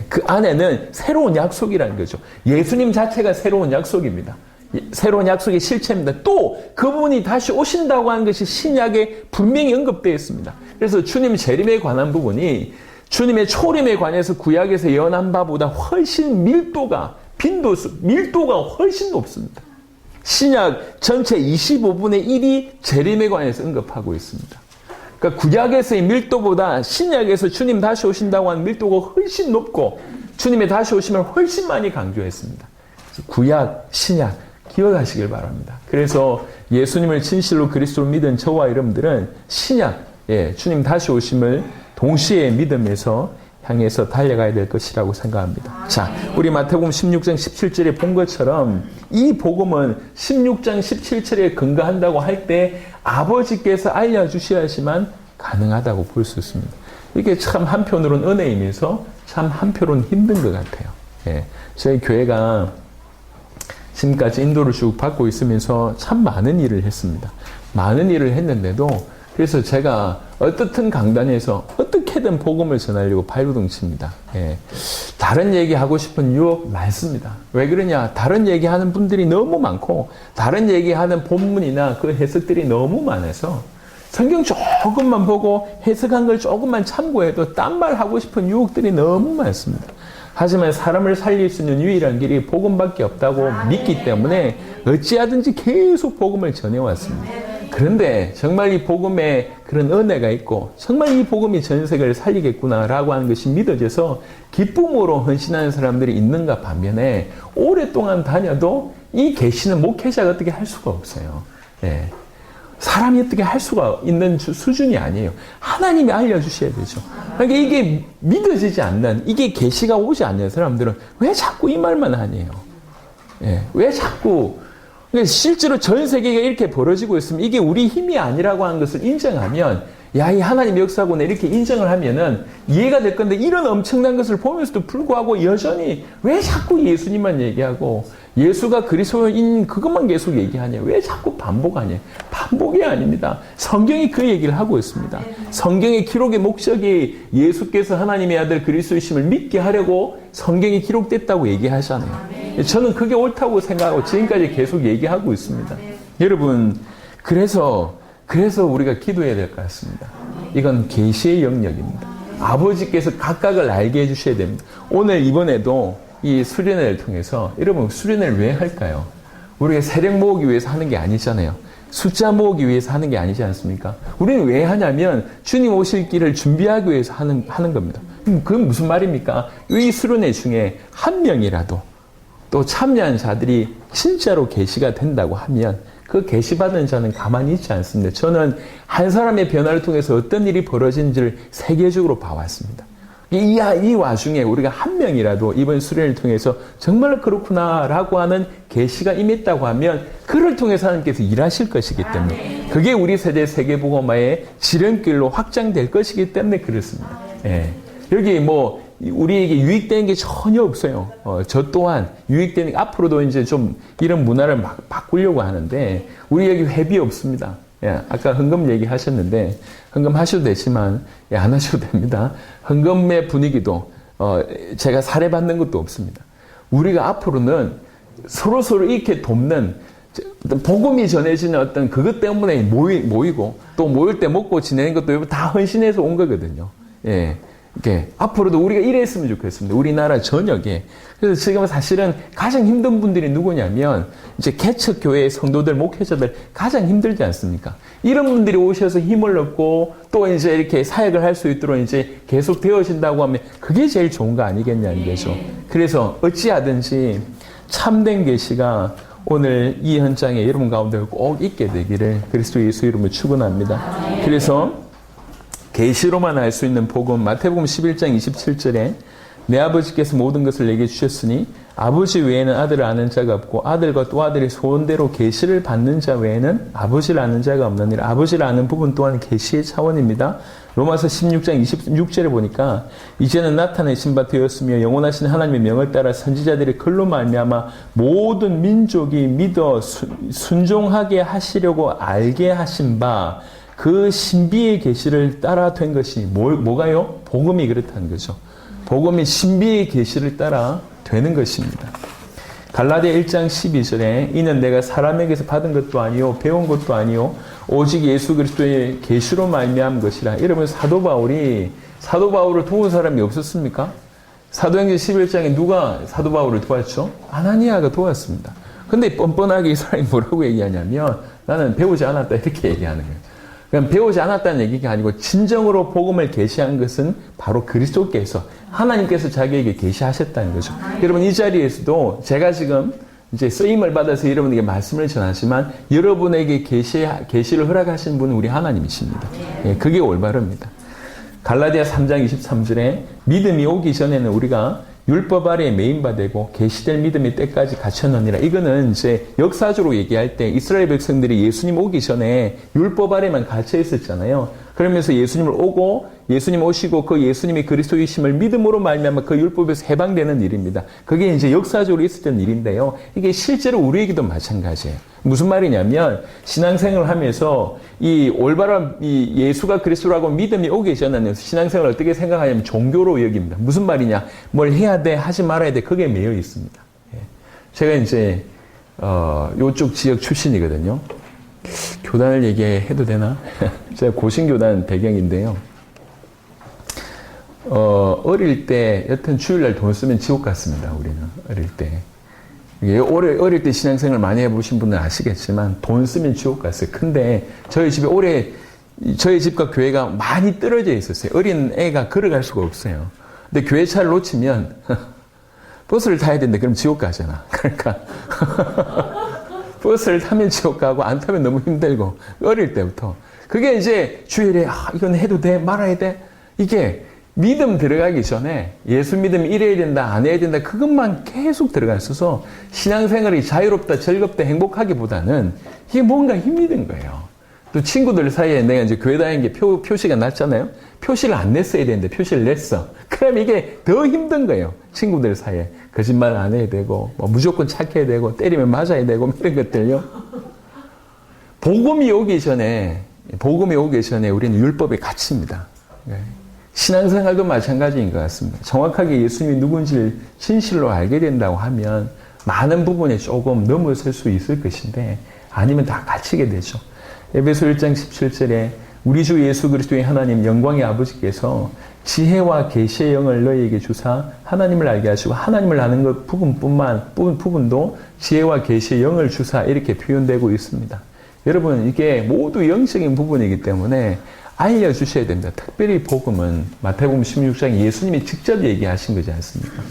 그 안에는 새로운 약속이라는 거죠. 예수님 자체가 새로운 약속입니다. 새로운 약속의 실체입니다. 또 그분이 다시 오신다고 하는 것이 신약에 분명히 언급되어 있습니다. 그래서 주님 재림에 관한 부분이 주님의 초림에 관해서 구약에서 예언한 바보다 훨씬 밀도가 훨씬 높습니다. 신약 전체 25분의 1이 재림에 관해서 언급하고 있습니다. 그러니까 구약에서의 밀도보다 신약에서 주님 다시 오신다고 하는 밀도가 훨씬 높고 주님의 다시 오심을 훨씬 많이 강조했습니다. 구약, 신약 기억하시길 바랍니다. 그래서 예수님을 진실로 그리스도로 믿은 저와 여러분들은 신약, 주님 다시 오심을 동시에 믿으면서 향해서 달려가야 될 것이라고 생각합니다. 자, 우리 마태복음 16장 17절에 본 것처럼 이 복음은 16장 17절에 근거한다고 할 때 아버지께서 알려주셔야지만 가능하다고 볼 수 있습니다. 이게 참 한편으로는 은혜이면서 참 한편으로는 힘든 것 같아요. 저희 교회가 지금까지 인도를 쭉 받고 있으면서 참 많은 일을 했습니다. 많은 일을 했는데도 그래서 제가 어떻든 강단에서 어떻게든 복음을 전하려고 발버둥 칩니다. 다른 얘기하고 싶은 유혹 많습니다. 왜 그러냐? 다른 얘기하는 분들이 너무 많고 다른 얘기하는 본문이나 그 해석들이 너무 많아서 성경 조금만 보고 해석한 걸 조금만 참고해도 딴 말 하고 싶은 유혹들이 너무 많습니다. 하지만 사람을 살릴 수 있는 유일한 길이 복음밖에 없다고 믿기 때문에 어찌하든지 계속 복음을 전해왔습니다. 그런데 정말 이 복음에 그런 은혜가 있고 정말 이 복음이 전 세계를 살리겠구나라고 하는 것이 믿어져서 기쁨으로 헌신하는 사람들이 있는가 반면에 오랫동안 다녀도 이 계시는 목회자가 어떻게 할 수가 없어요. 사람이 어떻게 할 수가 있는 수준이 아니에요. 하나님이 알려주셔야 되죠. 그러니까 이게 믿어지지 않는, 이게 계시가 오지 않는 사람들은 왜 자꾸 이 말만 하니에요? 왜 자꾸, 그러니까 실제로 전 세계가 이렇게 벌어지고 있으면 이게 우리 힘이 아니라고 하는 것을 인정하면, 야, 이 하나님 역사구나 이렇게 인정을 하면은 이해가 될 건데 이런 엄청난 것을 보면서도 불구하고 여전히 왜 자꾸 예수님만 얘기하고 예수가 그리스도인 그것만 계속 얘기하냐? 왜 자꾸 반복하냐? 반복이 아닙니다. 성경이 그 얘기를 하고 있습니다. 성경의 기록의 목적이 예수께서 하나님의 아들 그리스도이심을 믿게 하려고 성경이 기록됐다고 얘기하잖아요. 저는 그게 옳다고 생각하고 지금까지 계속 얘기하고 있습니다. 여러분, 그래서 우리가 기도해야 될 것 같습니다. 이건 계시의 영역입니다. 아버지께서 각각을 알게 해주셔야 됩니다. 오늘 이번에도 이 수련회를 통해서 여러분 수련회를 왜 할까요? 우리가 세력 모으기 위해서 하는 게 아니잖아요. 숫자 모으기 위해서 하는 게 아니지 않습니까? 우리는 왜 하냐면 주님 오실 길을 준비하기 위해서 하는 겁니다. 그건 무슨 말입니까? 이 수련회 중에 한 명이라도 또 참여한 자들이 진짜로 계시가 된다고 하면 그 계시받은 자는 가만히 있지 않습니다. 저는 한 사람의 변화를 통해서 어떤 일이 벌어진지를 세계적으로 봐왔습니다. 이 와중에 우리가 한 명이라도 이번 수련을 통해서 정말 그렇구나라고 하는 계시가 임했다고 하면 그를 통해서 하나님께서 일하실 것이기 때문에 그게 우리 세대 세계복음화의 지름길로 확장될 것이기 때문에 그렇습니다. 여기 우리에게 유익되는 게 전혀 없어요. 저 또한 유익되는 게 앞으로도 이제 좀 이런 문화를 막 바꾸려고 하는데 우리 여기 회비 없습니다. 예, 아까 헌금 얘기하셨는데 헌금 하셔도 되지만 예, 안 하셔도 됩니다. 헌금의 분위기도 제가 사례받는 것도 없습니다. 우리가 앞으로는 서로 이렇게 돕는 복음이 전해지는 어떤 그것 때문에 모이고 또 모일 때 먹고 지내는 것도 다 헌신해서 온 거거든요. 예. 이렇게 앞으로도 우리가 이랬으면 좋겠습니다. 우리나라 전역에. 그래서 지금 사실은 가장 힘든 분들이 누구냐면 이제 개척교회 성도들, 목회자들 가장 힘들지 않습니까? 이런 분들이 오셔서 힘을 얻고 또 이제 이렇게 사역을 할 수 있도록 이제 계속 되어진다고 하면 그게 제일 좋은 거 아니겠냐는 거죠. 그래서 어찌하든지 참된 계시가 오늘 이 현장에 여러분 가운데 꼭 있게 되기를 그리스도 예수 이름으로 축원합니다. 그래서 계시로만 알 수 있는 복음, 마태복음 11장 27절에 내 아버지께서 모든 것을 내게 주셨으니 아버지 외에는 아들을 아는 자가 없고 아들과 또 아들의 소원대로 계시를 받는 자 외에는 아버지를 아는 자가 없느니라. 아버지를 아는 부분 또한 계시의 차원입니다. 로마서 16장 26절에 보니까 이제는 나타내신 바 되었으며 영원하신 하나님의 명을 따라 선지자들의 글로 말미암아 모든 민족이 믿어 순종하게 하시려고 알게 하신 바 그 신비의 계시를 따라 된 것이 뭐가요? 복음이 그렇다는 거죠. 복음이 신비의 계시를 따라 되는 것입니다. 갈라디아 1장 12절에 이는 내가 사람에게서 받은 것도 아니요 배운 것도 아니요 오직 예수 그리스도의 계시로 말미암은 것이라. 여러분 사도 바울을 도운 사람이 없었습니까? 사도행전 11장에 누가 사도 바울을 도왔죠? 아나니아가 도왔습니다. 근데 뻔뻔하게 이 사람이 뭐라고 얘기하냐면 나는 배우지 않았다 이렇게 얘기하는 거예요. 그냥 배우지 않았다는 얘기가 아니고 진정으로 복음을 계시한 것은 바로 그리스도께서 하나님께서 자기에게 계시하셨다는 거죠. 여러분 이 자리에서도 제가 지금 이제 쓰임을 받아서 여러분에게 말씀을 전하지만 여러분에게 계시를 허락하신 분은 우리 하나님이십니다. 예, 그게 올바릅니다. 갈라디아 3장 23절에 믿음이 오기 전에는 우리가 율법 아래에 매인바 되고 계시될 믿음의 때까지 갖춰놓으니라. 이거는 이제 역사적으로 얘기할 때 이스라엘 백성들이 예수님 오기 전에 율법 아래만 갇혀 있었잖아요. 그러면서 예수님 오시고 그 예수님이 그리스도이심을 믿음으로 말미암아 그 율법에서 해방되는 일입니다. 그게 이제 역사적으로 있었던 일인데요. 이게 실제로 우리에게도 마찬가지예요. 무슨 말이냐면 신앙생활을 하면서 이 올바른 이 예수가 그리스도라고 믿음이 오기 전에는 신앙생활을 어떻게 생각하냐면 종교로 여깁니다. 무슨 말이냐? 뭘 해야 돼, 하지 말아야 돼. 그게 매여 있습니다. 제가 이제 요쪽 지역 출신이거든요. 교단을 얘기해도 되나? 제가 고신교단 배경인데요. 어릴 때 여튼 주일날 돈 쓰면 지옥 갔습니다. 우리는 어릴 때. 어릴 때 신앙생활 많이 해보신 분은 아시겠지만 돈 쓰면 지옥 갔어요. 근데 저희 집과 교회가 많이 떨어져 있었어요. 어린 애가 걸어갈 수가 없어요. 근데 교회 차를 놓치면 버스를 타야 되는데 그럼 지옥 가잖아. 그러니까 버스를 타면 지옥 가고 안 타면 너무 힘들고 어릴 때부터 그게 이제 주일에 이건 해도 돼 말아야 돼 이게 믿음 들어가기 전에 예수 믿음 이래야 된다 안 해야 된다 그것만 계속 들어가 있어서 신앙생활이 자유롭다 즐겁다 행복하기보다는 이게 뭔가 힘이 든 거예요. 또 친구들 사이에 내가 이제 교회 다니는 게 표시가 났잖아요. 표시를 안 냈어야 되는데 표시를 냈어. 그럼 이게 더 힘든 거예요. 친구들 사이에 거짓말 안 해야 되고 뭐 무조건 착해야 되고 때리면 맞아야 되고 이런 것들요. 복음이 오기 전에 우리는 율법에 갇힙니다. 신앙생활도 마찬가지인 것 같습니다. 정확하게 예수님이 누군지를 진실로 알게 된다고 하면 많은 부분에 조금 넘어설 수 있을 것인데 아니면 다 갇히게 되죠. 에베소 1장 17절에 우리 주 예수 그리스도의 하나님 영광의 아버지께서 지혜와 계시의 영을 너희에게 주사 하나님을 알게 하시고 하나님을 아는 것 부분도 지혜와 계시의 영을 주사 이렇게 표현되고 있습니다. 여러분 이게 모두 영적인 부분이기 때문에 알려주셔야 됩니다. 특별히 복음은 마태복음 16장 예수님이 직접 얘기하신 거지 않습니까?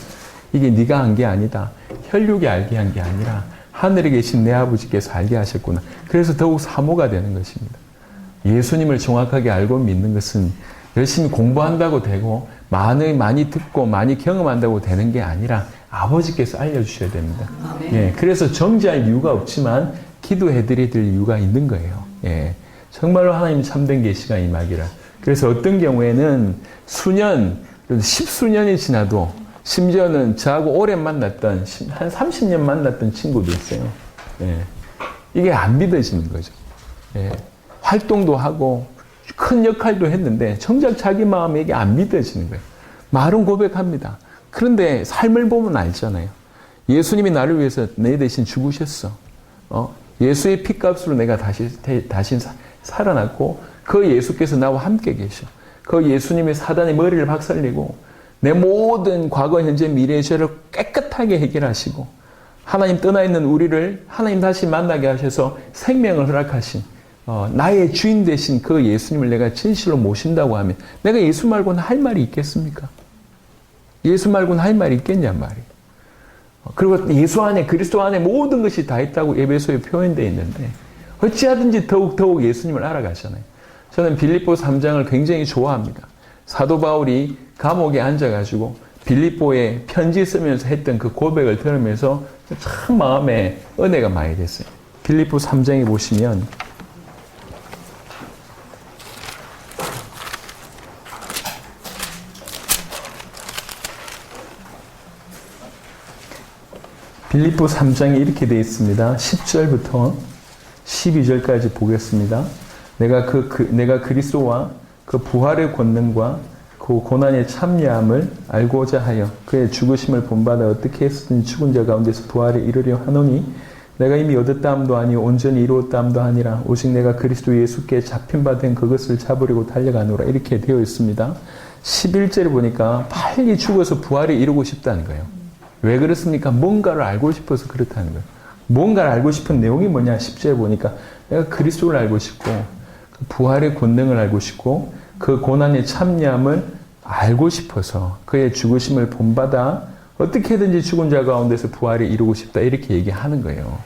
이게 네가 한 게 아니다. 혈육이 알게 한 게 아니라 하늘에 계신 내 아버지께서 알게 하셨구나. 그래서 더욱 사모가 되는 것입니다. 예수님을 정확하게 알고 믿는 것은 열심히 공부한다고 되고 많이 듣고 많이 경험한다고 되는 게 아니라 아버지께서 알려주셔야 됩니다. 예, 그래서 정지할 이유가 없지만 기도해드려야 될 이유가 있는 거예요. 예, 정말로 하나님 참된 계시가 임하기를. 그래서 어떤 경우에는 십수년이 지나도 심지어는 저하고 오래 만났던 한 30년 만났던 친구도 있어요. 예, 이게 안 믿어지는 거죠. 예, 활동도 하고 큰 역할도 했는데 정작 자기 마음에 이게 안 믿어지는 거예요. 말은 고백합니다. 그런데 삶을 보면 알잖아요. 예수님이 나를 위해서 내 대신 죽으셨어. 예수의 피값으로 내가 다시 살아났고 그 예수께서 나와 함께 계셔. 그 예수님이 사단의 머리를 박살내고 내 모든 과거, 현재, 미래의 죄를 깨끗하게 해결하시고 하나님 떠나 있는 우리를 하나님 다시 만나게 하셔서 생명을 허락하신 나의 주인 되신 그 예수님을 내가 진실로 모신다고 하면 내가 예수 말고는 할 말이 있겠습니까? 예수 말고는 할 말이 있겠냔 말이에요. 그리고 예수 안에 그리스도 안에 모든 것이 다 있다고 에베소에 표현되어 있는데 어찌하든지 더욱 예수님을 알아가잖아요. 저는 빌립보 3장을 굉장히 좋아합니다. 사도 바울이 감옥에 앉아가지고 빌립보에 편지 쓰면서 했던 그 고백을 들으면서 참 마음에 은혜가 많이 됐어요. 빌립보 3장에 보시면 빌립보 3장에 이렇게 되어 있습니다. 10절부터 12절까지 보겠습니다. 내가 그리스도와 그 부활의 권능과 그 고난의 참여함을 알고자 하여 그의 죽으심을 본받아 어떻게 했든지 죽은 자 가운데서 부활에 이르려 하노니 내가 이미 얻었다 함도 아니요 온전히 이루었다 함도 아니라 오직 내가 그리스도 예수께 잡힌 바 된 그것을 잡으려고 달려가노라 이렇게 되어 있습니다. 11절을 보니까 빨리 죽어서 부활에 이루고 싶다는 거예요. 왜 그렇습니까? 뭔가를 알고 싶어서 그렇다는 거예요. 뭔가를 알고 싶은 내용이 뭐냐? 10절에 보니까 내가 그리스도를 알고 싶고 그 부활의 권능을 알고 싶고 그 고난의 참여함을 알고 싶어서 그의 죽으심을 본받아 어떻게든지 죽은 자 가운데서 부활을 이루고 싶다 이렇게 얘기하는 거예요.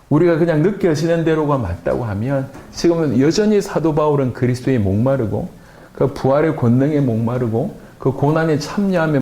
우리가 그냥 느껴지는 대로가 맞다고 하면 지금은 여전히 사도 바울은 그리스도에 목마르고 그 부활의 권능에 목마르고 그 고난의 참여함에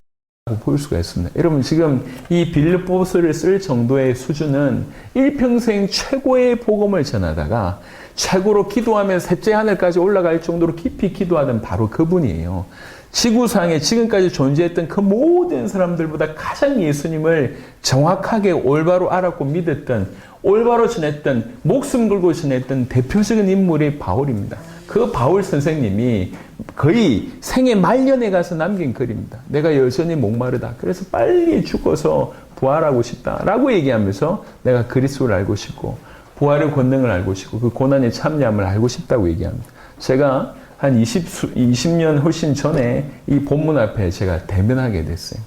볼 수가 있습니다. 여러분 지금 이 빌립보서를 쓸 정도의 수준은 일평생 최고의 복음을 전하다가 최고로 기도하며 셋째 하늘까지 올라갈 정도로 깊이 기도하던 바로 그분이에요. 지구상에 지금까지 존재했던 그 모든 사람들보다 가장 예수님을 정확하게 올바로 알았고 믿었던 올바로 전했던 목숨 걸고 전했던 대표적인 인물이 바울입니다. 그 바울 선생님이 거의 생애 말년에 가서 남긴 글입니다. 내가 여전히 목마르다. 그래서 빨리 죽어서 부활하고 싶다라고 얘기하면서 내가 그리스도를 알고 싶고 부활의 권능을 알고 싶고 그 고난의 참여함을 알고 싶다고 얘기합니다. 제가 한 20년 훨씬 전에 이 본문 앞에 제가 대면하게 됐어요.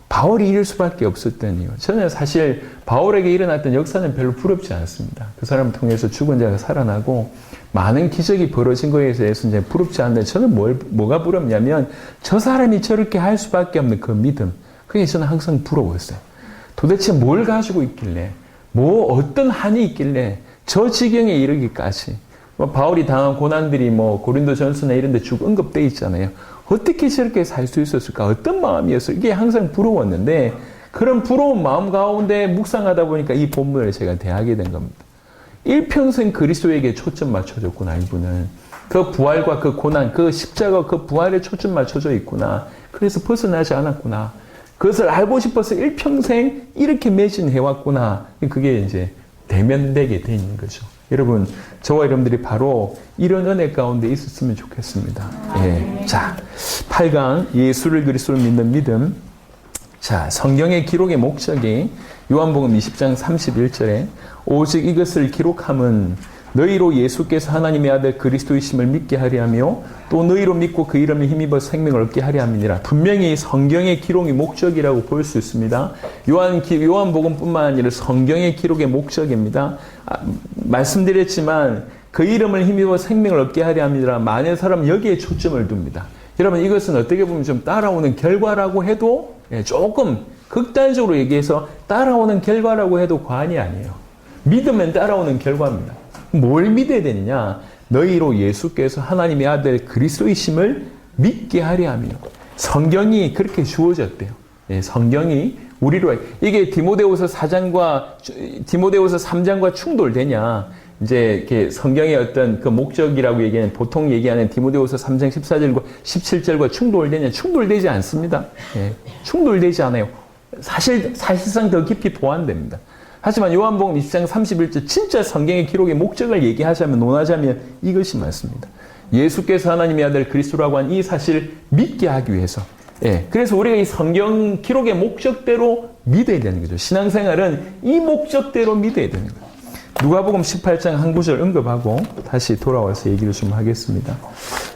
바울이 이럴 수밖에 없었던 이유. 저는 사실 바울에게 일어났던 역사는 별로 부럽지 않습니다. 그 사람을 통해서 죽은 자가 살아나고 많은 기적이 벌어진 거에 대해서 이제 부럽지 않는데 저는 뭐가 부럽냐면 저 사람이 저렇게 할 수밖에 없는 그 믿음. 그게 저는 항상 부러웠어요. 도대체 뭘 가지고 있길래 어떤 한이 있길래 저 지경에 이르기까지 바울이 당한 고난들이 고린도전서나 이런 데 쭉 언급되어 있잖아요. 어떻게 저렇게 살 수 있었을까? 어떤 마음이었을까? 이게 항상 부러웠는데 그런 부러운 마음 가운데 묵상하다 보니까 이 본문을 제가 대하게 된 겁니다. 일평생 그리스도에게 초점 맞춰졌구나, 이분은. 그 부활과 그 고난, 그 십자가, 그 부활에 초점 맞춰져 있구나. 그래서 벗어나지 않았구나. 그것을 알고 싶어서 일평생 이렇게 매진해왔구나. 그게 이제 대면되게 돼 있는 거죠. 여러분, 저와 여러분들이 바로 이런 은혜 가운데 있었으면 좋겠습니다. 예. 자, 8강, 예수를 그리스도를 믿는 믿음. 자, 성경의 기록의 목적이 요한복음 20장 31절에 오직 이것을 기록함은 너희로 예수께서 하나님의 아들 그리스도이심을 믿게 하려 하며 또 너희로 믿고 그 이름에 힘입어 생명을 얻게 하려 함이니라. 분명히 성경의 기록이 목적이라고 볼 수 있습니다. 요한복음뿐만 아니라 성경의 기록의 목적입니다. 말씀드렸지만 그 이름을 힘입어 생명을 얻게 하려 합니다. 많은 사람은 여기에 초점을 둡니다. 여러분 이것은 어떻게 보면 좀 따라오는 결과라고 해도 조금 극단적으로 얘기해서 따라오는 결과라고 해도 과언이 아니에요. 믿으면 따라오는 결과입니다. 뭘 믿어야 되느냐? 너희로 예수께서 하나님의 아들 그리스도이심을 믿게 하려 하며 성경이 그렇게 주어졌대요. 성경이 우리로 이게 디모데후서 3장과 충돌되냐? 이제 이렇게 성경의 어떤 그 목적이라고 얘기하는 보통 얘기하는 디모데후서 3장 14절과 17절과 충돌되냐? 충돌되지 않습니다. 충돌되지 않아요. 사실상 더 깊이 보완됩니다. 하지만 요한복음 20장 31절 진짜 성경의 기록의 목적을 얘기하자면 논하자면 이것이 맞습니다. 예수께서 하나님의 아들 그리스도라고 한 이 사실을 믿게 하기 위해서. 예. 그래서 우리가 이 성경 기록의 목적대로 믿어야 되는 거죠. 신앙생활은 이 목적대로 믿어야 되는 거예요. 누가복음 18장 한 구절 언급하고 다시 돌아와서 얘기를 좀 하겠습니다.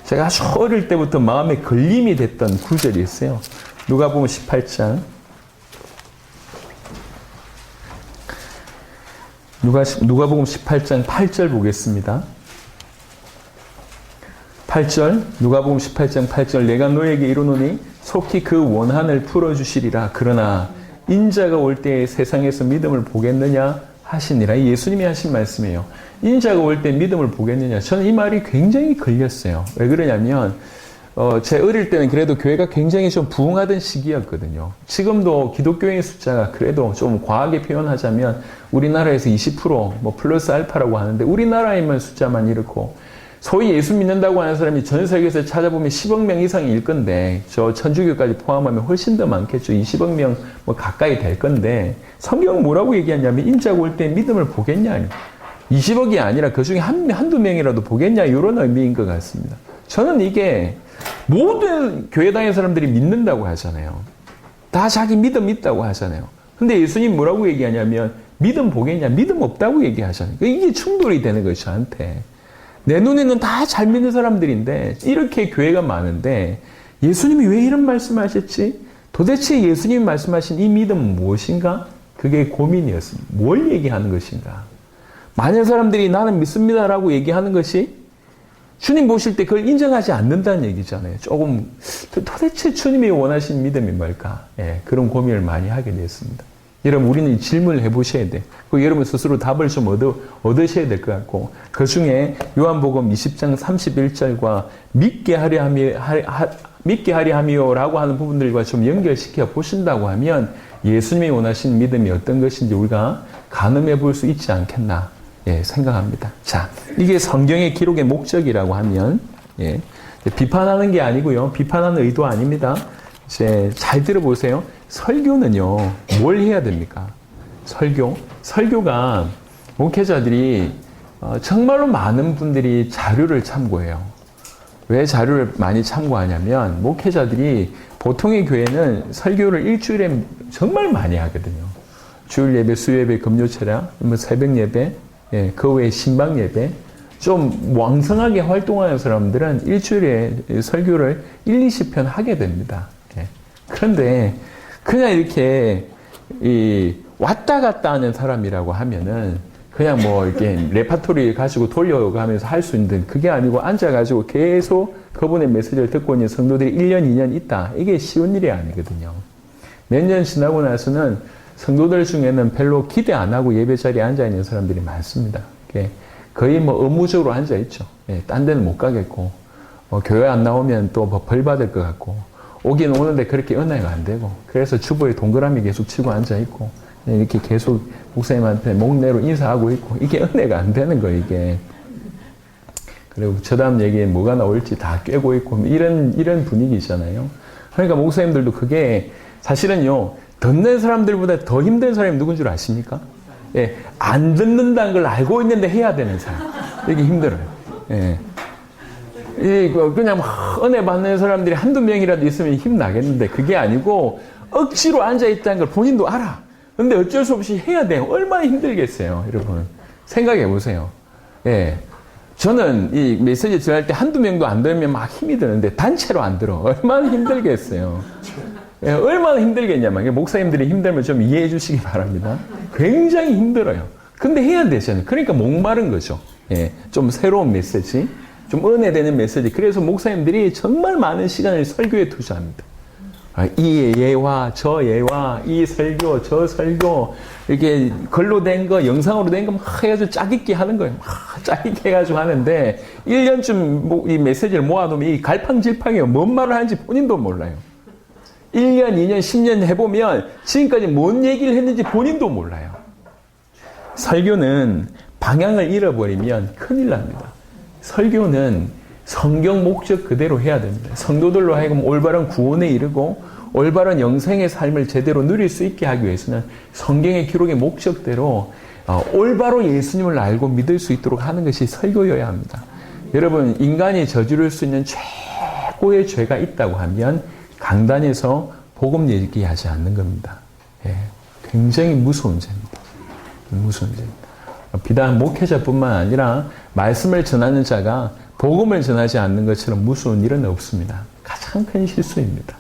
제가 아주 어릴 때부터 마음에 걸림이 됐던 구절이 있어요. 누가복음 18장 누가복음 18장 8절 보겠습니다. 8절 누가복음 18장 8절 내가 너에게 이르노니 속히 그 원한을 풀어주시리라. 그러나 인자가 올 때에 세상에서 믿음을 보겠느냐 하시니라. 예수님이 하신 말씀이에요. 인자가 올 때 믿음을 보겠느냐. 저는 이 말이 굉장히 걸렸어요. 왜 그러냐면 제 어릴 때는 그래도 교회가 굉장히 좀 부흥하던 시기였거든요. 지금도 기독교인의 숫자가 그래도 좀 과하게 표현하자면 우리나라에서 20% 뭐 플러스 알파라고 하는데 우리나라에만 숫자만 이렇고 소위 예수 믿는다고 하는 사람이 전 세계에서 찾아보면 10억 명 이상일 건데 저 천주교까지 포함하면 훨씬 더 많겠죠. 20억 명 뭐 가까이 될 건데 성경은 뭐라고 얘기하냐면 인자가 올 때 믿음을 보겠냐. 20억이 아니라 그중에 한두 명이라도 보겠냐 이런 의미인 것 같습니다. 저는 이게 모든 교회 다니는 사람들이 믿는다고 하잖아요. 다 자기 믿음 있다고 하잖아요. 근데 예수님 뭐라고 얘기하냐면 믿음 보겠냐, 믿음 없다고 얘기하잖아요. 이게 충돌이 되는 거예요, 저한테. 내 눈에는 다 잘 믿는 사람들인데 이렇게 교회가 많은데 예수님이 왜 이런 말씀하셨지? 도대체 예수님이 말씀하신 이 믿음은 무엇인가? 그게 고민이었습니다. 뭘 얘기하는 것인가? 많은 사람들이 나는 믿습니다라고 얘기하는 것이 주님 보실 때 그걸 인정하지 않는다는 얘기잖아요. 조금 도대체 주님이 원하신 믿음이 뭘까? 예, 그런 고민을 많이 하게 됐습니다. 여러분 우리는 이 질문을 해보셔야 돼. 그 여러분 스스로 답을 좀 얻으셔야 될 것 같고 그 중에 요한복음 20장 31절과 믿게 하려 함이요라고 하는 부분들과 좀 연결시켜 보신다고 하면 예수님이 원하신 믿음이 어떤 것인지 우리가 가늠해 볼 수 있지 않겠나 생각합니다. 자, 이게 성경의 기록의 목적이라고 하면 비판하는 게 아니고요. 비판하는 의도 아닙니다. 이제 잘 들어보세요. 설교는요, 뭘 해야 됩니까? 설교가 목회자들이 정말로 많은 분들이 자료를 참고해요. 왜 자료를 많이 참고하냐면 목회자들이 보통의 교회는 설교를 일주일에 정말 많이 하거든요. 주일 예배, 수요예배, 금요철야, 새벽 예배, 그 외에 신방 예배, 좀 왕성하게 활동하는 사람들은 일주일에 설교를 1, 20편 하게 됩니다. 그런데 그냥 이렇게 왔다 갔다 하는 사람이라고 하면은 그냥 뭐 이렇게 레파토리 가지고 돌려가면서 할 수 있는 그게 아니고 앉아가지고 계속 그분의 메시지를 듣고 있는 성도들이 1년, 2년 있다. 이게 쉬운 일이 아니거든요. 몇 년 지나고 나서는 성도들 중에는 별로 기대 안 하고 예배 자리에 앉아 있는 사람들이 많습니다. 거의 뭐 의무적으로 앉아 있죠. 딴 데는 못 가겠고, 교회 안 나오면 또 벌 받을 것 같고, 오긴 오는데 그렇게 은혜가 안 되고, 그래서 주보에 동그라미 계속 치고 앉아 있고, 이렇게 계속 목사님한테 목내로 인사하고 있고, 이게 은혜가 안 되는 거예요, 이게. 그리고 저 다음 얘기에 뭐가 나올지 다 꿰고 있고, 이런 분위기잖아요. 그러니까 목사님들도 그게 사실은요, 듣는 사람들보다 더 힘든 사람이 누군 줄 아십니까? 안 듣는다는 걸 알고 있는데 해야 되는 사람. 이게 힘들어요. 그냥 은혜 받는 사람들이 한두 명이라도 있으면 힘나겠는데 그게 아니고 억지로 앉아있다는 걸 본인도 알아. 근데 어쩔 수 없이 해야 돼요. 얼마나 힘들겠어요, 여러분. 생각해 보세요. 저는 이 메시지 전할 때 한두 명도 안 들으면 막 힘이 드는데 단체로 안 들어. 얼마나 힘들겠어요. 얼마나 힘들겠냐면 목사님들이 힘들면 좀 이해해 주시기 바랍니다. 굉장히 힘들어요. 근데 해야 되잖아요. 그러니까 목마른 거죠. 좀 새로운 메시지, 좀 은혜되는 메시지. 그래서 목사님들이 정말 많은 시간을 설교에 투자합니다. 이 예와 저 예와 이 설교 저 설교 이렇게 글로 된 거 영상으로 된 거 막 해가지고 짜깁기 하는 거예요. 막 짜깁기 해가지고 하는데 1년쯤 이 메시지를 모아놓으면 이 갈팡질팡해요. 뭔 말을 하는지 본인도 몰라요. 1년, 2년, 10년 해보면 지금까지 뭔 얘기를 했는지 본인도 몰라요. 설교는 방향을 잃어버리면 큰일 납니다. 설교는 성경 목적 그대로 해야 됩니다. 성도들로 하여금 올바른 구원에 이르고 올바른 영생의 삶을 제대로 누릴 수 있게 하기 위해서는 성경의 기록의 목적대로 올바로 예수님을 알고 믿을 수 있도록 하는 것이 설교여야 합니다. 여러분, 인간이 저지를 수 있는 최고의 죄가 있다고 하면 강단에서 복음 얘기하지 않는 겁니다. 예, 굉장히 무서운 죄입니다. 무서운 죄입니다. 비단 목회자뿐만 아니라 말씀을 전하는 자가 복음을 전하지 않는 것처럼 무서운 일은 없습니다. 가장 큰 실수입니다.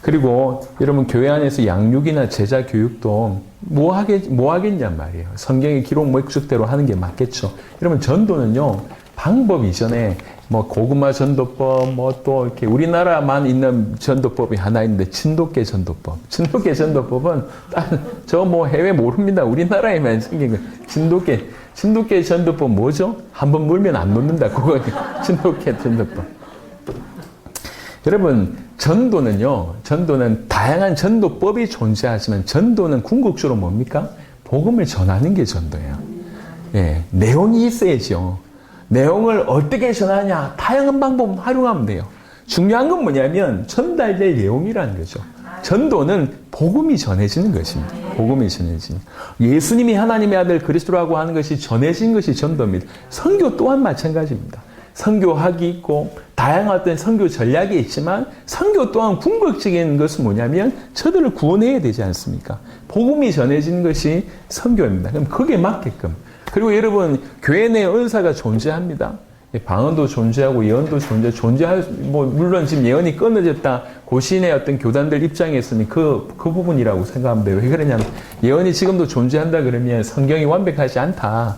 그리고 여러분, 교회 안에서 양육이나 제자 교육도 뭐 하겠냔 말이에요. 성경의 기록 목적대로 하는 게 맞겠죠. 여러분, 전도는요, 방법 이전에 뭐 고구마 전도법, 뭐 또 이렇게 우리나라만 있는 전도법이 하나 있는데 진돗개 전도법. 진돗개 전도법은 저 뭐 해외 모릅니다. 우리나라에만 생긴 거. 진돗개 전도법 뭐죠? 한번 물면 안 놓는다. 그거 진돗개 전도법. 여러분, 전도는 다양한 전도법이 존재하지만 전도는 궁극적으로 뭡니까? 복음을 전하는 게 전도예요. 예, 내용이 있어야죠. 내용을 어떻게 전하냐? 다양한 방법 활용하면 돼요. 중요한 건 뭐냐면 전달될 내용이라는 거죠. 전도는 복음이 전해지는 것입니다. 복음이 전해지는. 예수님이 하나님의 아들 그리스도라고 하는 것이 전해진 것이 전도입니다. 선교 또한 마찬가지입니다. 선교학이 있고 다양한 어떤 선교 전략이 있지만 선교 또한 궁극적인 것은 뭐냐면 저들을 구원해야 되지 않습니까? 복음이 전해지는 것이 선교입니다. 그럼 그게 맞게끔. 그리고 여러분, 교회 내 은사가 존재합니다. 방언도 존재하고 예언도 물론 지금 예언이 끊어졌다. 고신의 어떤 교단들 입장에서는 그 부분이라고 생각하면 돼요. 왜 그러냐면 예언이 지금도 존재한다 그러면 성경이 완벽하지 않다.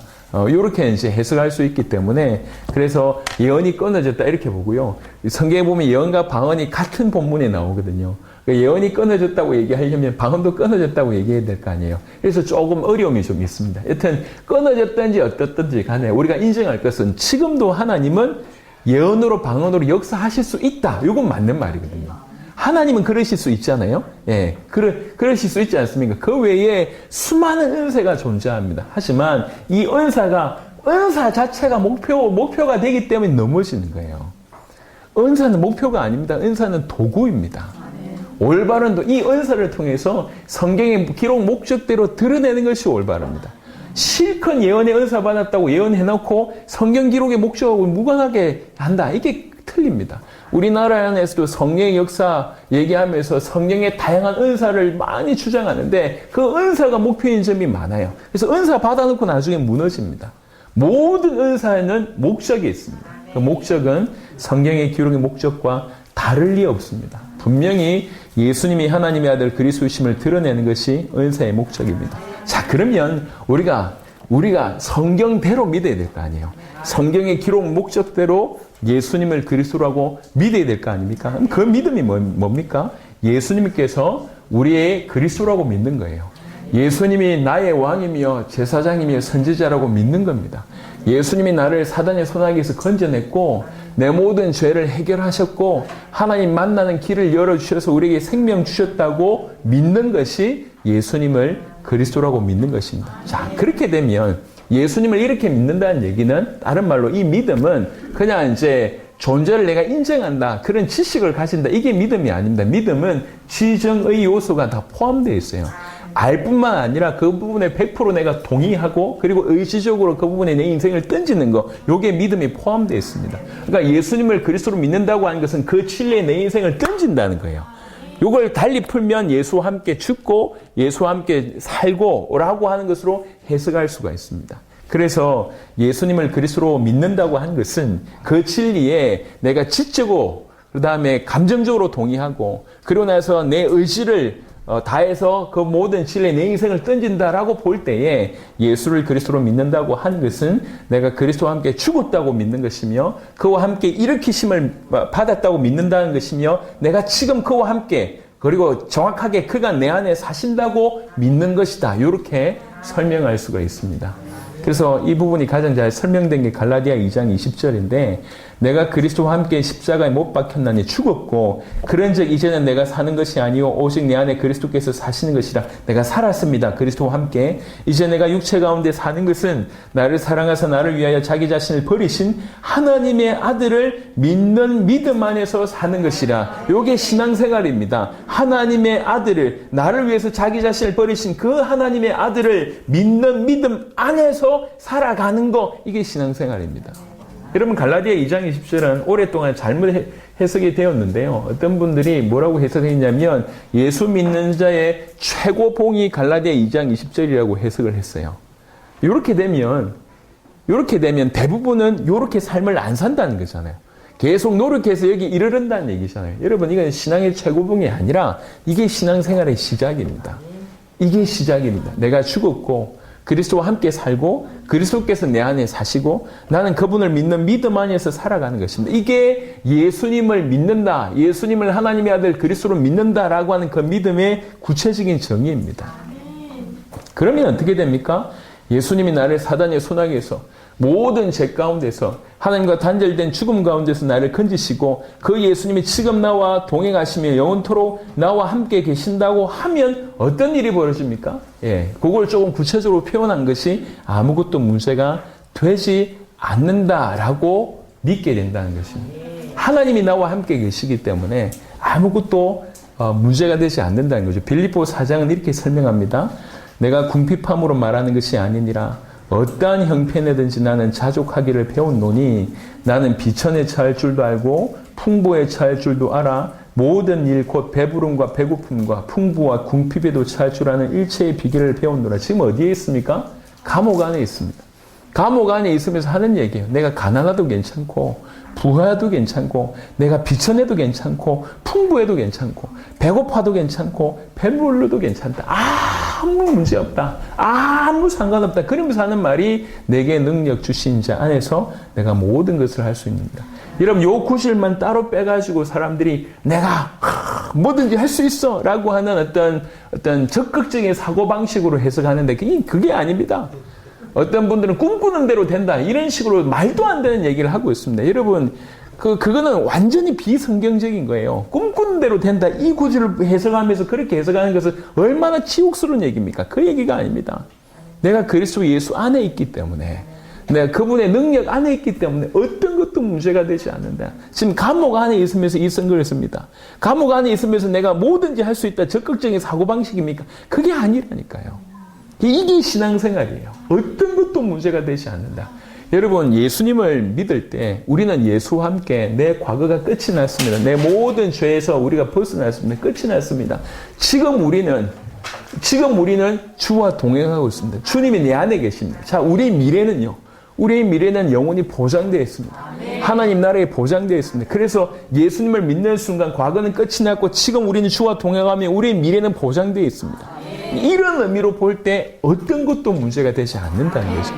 이렇게 이제 해석할 수 있기 때문에 그래서 예언이 끊어졌다 이렇게 보고요. 성경에 보면 예언과 방언이 같은 본문에 나오거든요. 예언이 끊어졌다고 얘기하려면 방언도 끊어졌다고 얘기해야 될 거 아니에요. 그래서 조금 어려움이 좀 있습니다. 여튼 끊어졌든지 어떻든지 간에 우리가 인정할 것은 지금도 하나님은 예언으로 방언으로 역사하실 수 있다. 이건 맞는 말이거든요. 하나님은 그러실 수 있잖아요. 예, 그러실 수 있지 않습니까? 그 외에 수많은 은사가 존재합니다. 하지만 이 은사 자체가 목표가 되기 때문에 넘어지는 거예요. 은사는 목표가 아닙니다. 은사는 도구입니다. 올바른 이 은사를 통해서 성경의 기록 목적대로 드러내는 것이 올바릅니다. 실컷 예언의 은사 받았다고 예언해놓고 성경 기록의 목적하고 무관하게 한다. 이게 틀립니다. 우리나라 안에서도 성령의 역사 얘기하면서 성령의 다양한 은사를 많이 주장하는데 그 은사가 목표인 점이 많아요. 그래서 은사 받아놓고 나중에 무너집니다. 모든 은사에는 목적이 있습니다. 그 목적은 성경의 기록의 목적과 다를 리 없습니다. 분명히 예수님이 하나님의 아들 그리스도심을 드러내는 것이 은사의 목적입니다. 자, 그러면 우리가 성경대로 믿어야 될 거 아니에요. 성경의 기록 목적대로 예수님을 그리스도라고 믿어야 될 거 아닙니까? 그럼 그 믿음이 뭡니까? 예수님께서 우리의 그리스도라고 믿는 거예요. 예수님이 나의 왕이며 제사장이며 선지자라고 믿는 겁니다. 예수님이 나를 사단의 손아귀에서 건져냈고 내 모든 죄를 해결하셨고 하나님 만나는 길을 열어주셔서 우리에게 생명 주셨다고 믿는 것이 예수님을 그리스도라고 믿는 것입니다. 자, 그렇게 되면 예수님을 이렇게 믿는다는 얘기는 다른 말로 이 믿음은 그냥 이제 존재를 내가 인정한다. 그런 지식을 가진다. 이게 믿음이 아닙니다. 믿음은 지정의 요소가 다 포함되어 있어요. 알 뿐만 아니라 그 부분에 100% 내가 동의하고 그리고 의지적으로 그 부분에 내 인생을 던지는 거, 요게 믿음이 포함되어 있습니다. 그러니까 예수님을 그리스도로 믿는다고 하는 것은 그 진리에 내 인생을 던진다는 거예요. 요걸 달리 풀면 예수와 함께 죽고 예수와 함께 살고 라고 하는 것으로 해석할 수가 있습니다. 그래서 예수님을 그리스도로 믿는다고 하는 것은 그 진리에 내가 지적으로 그 다음에 감정적으로 동의하고 그러고 나서 내 의지를 다해서 그 모든 진리에 내 인생을 던진다라고 볼 때에 예수를 그리스도로 믿는다고 하는 것은 내가 그리스도와 함께 죽었다고 믿는 것이며 그와 함께 일으키심을 받았다고 믿는다는 것이며 내가 지금 그와 함께 그리고 정확하게 그가 내 안에 사신다고 믿는 것이다. 이렇게 설명할 수가 있습니다. 그래서 이 부분이 가장 잘 설명된 게 갈라디아 2장 20절인데 내가 그리스도와 함께 십자가에 못 박혔나니 죽었고 그런즉 이제는 내가 사는 것이 아니요 오직 내 안에 그리스도께서 사시는 것이라. 내가 살았습니다. 그리스도와 함께. 이제 내가 육체 가운데 사는 것은 나를 사랑하사 나를 위하여 자기 자신을 버리신 하나님의 아들을 믿는 믿음 안에서 사는 것이라. 요게 신앙생활입니다. 하나님의 아들을, 나를 위해서 자기 자신을 버리신 그 하나님의 아들을 믿는 믿음 안에서 살아가는 거, 이게 신앙생활입니다. 여러분, 갈라디아 2장 20절은 오랫동안 잘못 해석이 되었는데요. 어떤 분들이 뭐라고 해석했냐면 예수 믿는 자의 최고봉이 갈라디아 2장 20절이라고 해석을 했어요. 이렇게 되면 대부분은 이렇게 삶을 안 산다는 거잖아요. 계속 노력해서 여기 이르른다는 얘기잖아요. 여러분, 이건 신앙의 최고봉이 아니라 이게 신앙생활의 시작입니다. 이게 시작입니다. 내가 죽었고 그리스도와 함께 살고 그리스도께서 내 안에 사시고 나는 그분을 믿는 믿음 안에서 살아가는 것입니다. 이게 예수님을 믿는다, 예수님을 하나님의 아들 그리스도로 믿는다라고 하는 그 믿음의 구체적인 정의입니다. 그러면 어떻게 됩니까? 예수님이 나를 사단의 손아귀에서 모든 죄 가운데서 하나님과 단절된 죽음 가운데서 나를 건지시고 그 예수님이 지금 나와 동행하시며 영원토록 나와 함께 계신다고 하면 어떤 일이 벌어집니까? 그걸 조금 구체적으로 표현한 것이 아무것도 문제가 되지 않는다라고 믿게 된다는 것입니다. 하나님이 나와 함께 계시기 때문에 아무것도 문제가 되지 않는다는 거죠. 빌립보 4장은 이렇게 설명합니다. 내가 궁핍함으로 말하는 것이 아니니라. 어떠한 형편에든지 나는 자족하기를 배웠노니 나는 비천에 처할 줄도 알고 풍부에 처할 줄도 알아. 모든 일 곧 배부름과 배고픔과 풍부와 궁핍에도 처할 줄 아는 일체의 비결을 배웠노라. 지금 어디에 있습니까? 감옥 안에 있습니다. 감옥 안에 있으면서 하는 얘기예요. 내가 가난해도 괜찮고 부하도 괜찮고 내가 비천해도 괜찮고 풍부해도 괜찮고 배고파도 괜찮고 배불러도 괜찮다. 아무 문제 없다. 아무 상관없다. 그러면서 하는 말이 내게 능력 주신 자 안에서 내가 모든 것을 할 수 있습니다. 여러분, 요 구실만 따로 빼가지고 사람들이 내가 뭐든지 할 수 있어 라고 하는 어떤 적극적인 사고방식으로 해석하는데 그게 아닙니다. 어떤 분들은 꿈꾸는 대로 된다 이런 식으로 말도 안 되는 얘기를 하고 있습니다. 여러분, 그거는 완전히 비성경적인 거예요. 꿈꾸는 대로 된다 이 구절을 해석하면서 그렇게 해석하는 것은 얼마나 치욕스러운 얘기입니까? 그 얘기가 아닙니다. 내가 그리스도 예수 안에 있기 때문에, 내가 그분의 능력 안에 있기 때문에 어떤 것도 문제가 되지 않는다. 지금 감옥 안에 있으면서 이 선거를 했습니다. 감옥 안에 있으면서 내가 뭐든지 할 수 있다 적극적인 사고방식입니까? 그게 아니라니까요. 이게 신앙생활이에요. 어떤 것도 문제가 되지 않는다. 여러분, 예수님을 믿을 때 우리는 예수와 함께 내 과거가 끝이 났습니다. 내 모든 죄에서 우리가 벗어났습니다. 끝이 났습니다. 지금 우리는 주와 동행하고 있습니다. 주님이 내 안에 계십니다. 자, 우리의 미래는 영원히 보장되어 있습니다. 하나님 나라에 보장되어 있습니다. 그래서 예수님을 믿는 순간 과거는 끝이 났고 지금 우리는 주와 동행하며 우리의 미래는 보장되어 있습니다. 이런 의미로 볼 때 어떤 것도 문제가 되지 않는다는 거죠.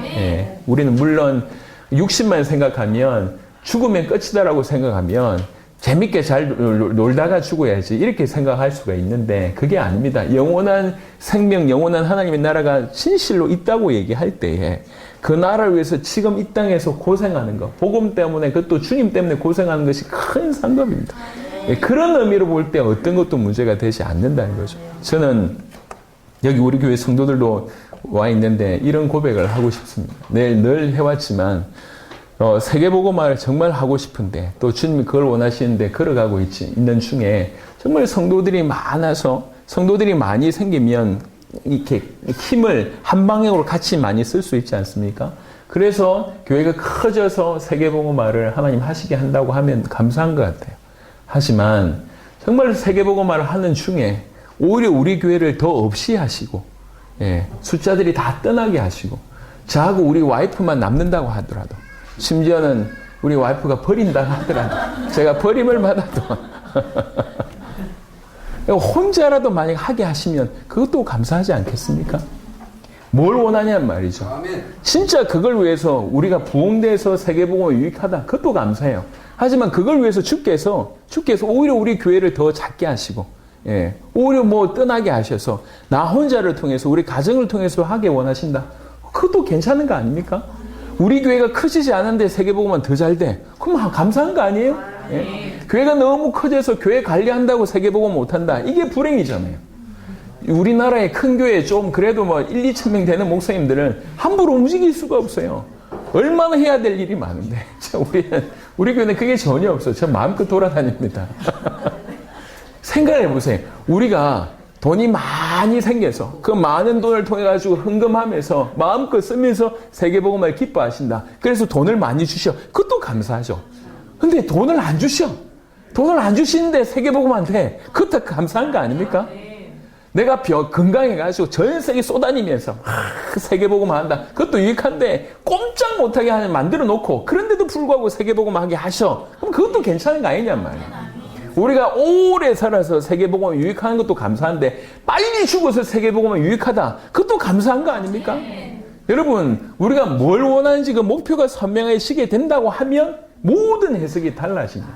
우리는 물론 육신만 생각하면 죽으면 끝이다라고 생각하면 재밌게 잘 놀다가 죽어야지 이렇게 생각할 수가 있는데 그게 아닙니다. 영원한 생명, 영원한 하나님의 나라가 진실로 있다고 얘기할 때에 그 나라를 위해서 지금 이 땅에서 고생하는 것, 복음 때문에 그것도 주님 때문에 고생하는 것이 큰 상급입니다. 그런 의미로 볼 때 어떤 것도 문제가 되지 않는다는 거죠. 저는 여기 우리 교회 성도들도 와 있는데 이런 고백을 하고 싶습니다. 늘 해왔지만 세계복음화를 정말 하고 싶은데 또 주님이 그걸 원하시는데 걸어가고 있는 중에 정말 성도들이 많아서 성도들이 많이 생기면 이렇게 힘을 한 방향으로 같이 많이 쓸 수 있지 않습니까? 그래서 교회가 커져서 세계복음화를 하나님 하시게 한다고 하면 감사한 것 같아요. 하지만 정말 세계복음화를 하는 중에 오히려 우리 교회를 더 없이 하시고, 숫자들이 다 떠나게 하시고, 저하고 우리 와이프만 남는다고 하더라도, 심지어는 우리 와이프가 버린다고 하더라도, 제가 버림을 받아도, 혼자라도 만약 하게 하시면 그것도 감사하지 않겠습니까? 뭘 원하냐는 말이죠. 진짜 그걸 위해서 우리가 부흥돼서 세계복음을 유익하다. 그것도 감사해요. 하지만 그걸 위해서 주께서 오히려 우리 교회를 더 작게 하시고, 오히려 떠나게 하셔서 나 혼자를 통해서 우리 가정을 통해서 하게 원하신다. 그것도 괜찮은 거 아닙니까? 우리 교회가 커지지 않은데 세계복음만 더 잘 돼. 그럼 감사한 거 아니에요? 예? 교회가 너무 커져서 교회 관리한다고 세계복음 못한다. 이게 불행이잖아요. 우리나라의 큰 교회 좀 그래도 뭐 1, 2천 명 되는 목사님들은 함부로 움직일 수가 없어요. 얼마나 해야 될 일이 많은데. 우리 교회는 그게 전혀 없어요. 저 마음껏 돌아다닙니다. 생각해 보세요. 우리가 돈이 많이 생겨서 그 많은 돈을 통해 가지고 헌금하면서 마음껏 쓰면서 세계복음을 기뻐하신다. 그래서 돈을 많이 주셔. 그것도 감사하죠. 근데 돈을 안 주셔. 돈을 안 주시는데 세계복음한테 그것도 감사한 거 아닙니까? 내가 건강해가지고 전 세계 쏘다니면서 세계복음 한다. 그것도 유익한데 꼼짝 못하게 만들어 놓고 그런데도 불구하고 세계복음 하게 하셔. 그럼 그것도 괜찮은 거 아니냔 말이야. 우리가 오래 살아서 세계복음을 유익하는 것도 감사한데 빨리 죽어서 세계복음을 유익하다. 그것도 감사한 거 아닙니까? 여러분, 우리가 뭘 원하는지 그 목표가 선명해지게 된다고 하면 모든 해석이 달라집니다.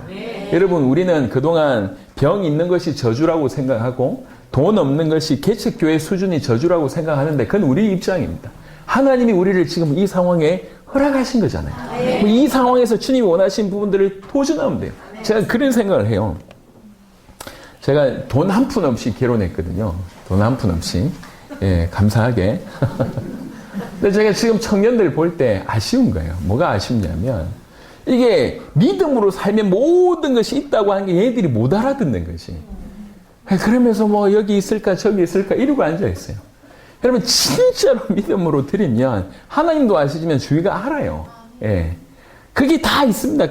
여러분, 우리는 그동안 병 있는 것이 저주라고 생각하고 돈 없는 것이 개척교회 수준이 저주라고 생각하는데 그건 우리 입장입니다. 하나님이 우리를 지금 이 상황에 허락하신 거잖아요. 이 상황에서 주님이 원하신 부분들을 도전하면 돼요. 제가 그런 생각을 해요. 제가 돈 한 푼 없이 결혼했거든요. 돈 한 푼 없이. 예, 감사하게. 근데 제가 지금 청년들 볼 때 아쉬운 거예요. 뭐가 아쉽냐면 이게 믿음으로 살면 모든 것이 있다고 하는 게 얘들이 못 알아듣는 것이. 그러면서 뭐 여기 있을까 저기 있을까 이러고 앉아있어요. 여러분 진짜로 믿음으로 드리면 하나님도 아시지만 주위가 알아요. 예. 그게 다 있습니다.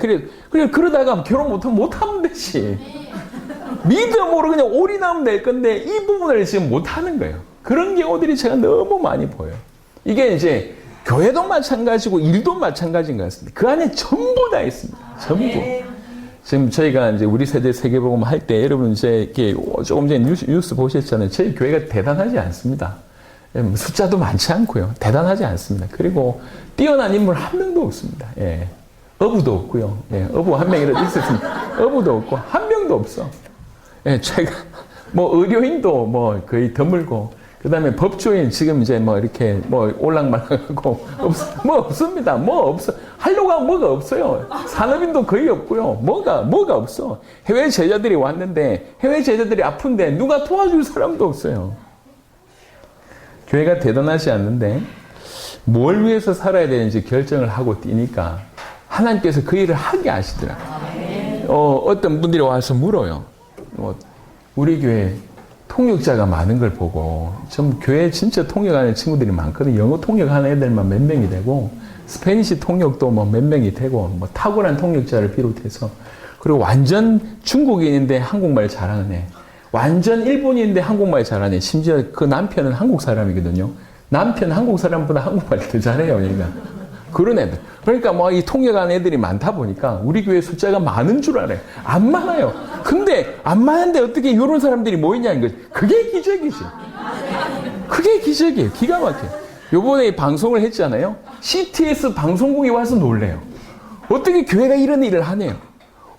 그러다가 결혼 못하면 되지. 믿음으로 그냥 올인하면 될 건데 이 부분을 지금 못하는 거예요. 그런 경우들이 제가 너무 많이 보여요. 이게 이제 교회도 마찬가지고 일도 마찬가지인 것 같습니다. 그 안에 전부 다 있습니다. 전부. 지금 저희가 이제 우리 세대 세계복음 할 때 여러분 이제 이렇게 조금 전에 뉴스 보셨잖아요. 저희 교회가 대단하지 않습니다. 숫자도 많지 않고요. 대단하지 않습니다. 그리고 뛰어난 인물 한 명도 없습니다. 예. 어부도 없고요. 예. 어부 한 명이라도 있었습니다. 어부도 없고 한 명도 없어. 예. 제가 뭐 의료인도 뭐 거의 드물고 그다음에 법조인 지금 이제 뭐 이렇게 뭐 올랑말랑하고 뭐 없습니다. 뭐 없어. 하려고 하면 뭐가 없어요. 산업인도 거의 없고요. 뭐가 없어. 해외 제자들이 왔는데 해외 제자들이 아픈데 누가 도와줄 사람도 없어요. 교회가 대단하지 않는데 뭘 위해서 살아야 되는지 결정을 하고 뛰니까 하나님께서 그 일을 하게 하시더라고요. 어떤 분들이 와서 물어요. 우리 교회 통역자가 많은 걸 보고 좀 교회 진짜 통역하는 친구들이 많거든요. 영어 통역하는 애들만 몇 명이 되고 스페니시 통역도 뭐 몇 명이 되고 뭐 탁월한 통역자를 비롯해서 그리고 완전 중국인인데 한국말 잘하는 애, 완전 일본인인데 한국말 잘하는 애, 심지어 그 남편은 한국 사람이거든요. 남편 한국 사람보다 한국말 더 잘해요, 얘가. 그런 애들. 그러니까 뭐 이 통역하는 애들이 많다 보니까 우리 교회 숫자가 많은 줄 알아요. 안 많아요. 근데 안 많은데 어떻게 이런 사람들이 모이냐는 거지. 그게 기적이지. 그게 기적이에요. 기가 막혀요. 요번에 방송을 했잖아요. CTS 방송국이 와서 놀래요. 어떻게 교회가 이런 일을 하네요.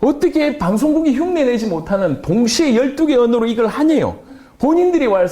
어떻게 방송국이 흉내내지 못하는 동시에 12개 언어로 이걸 하네요. 본인들이 와서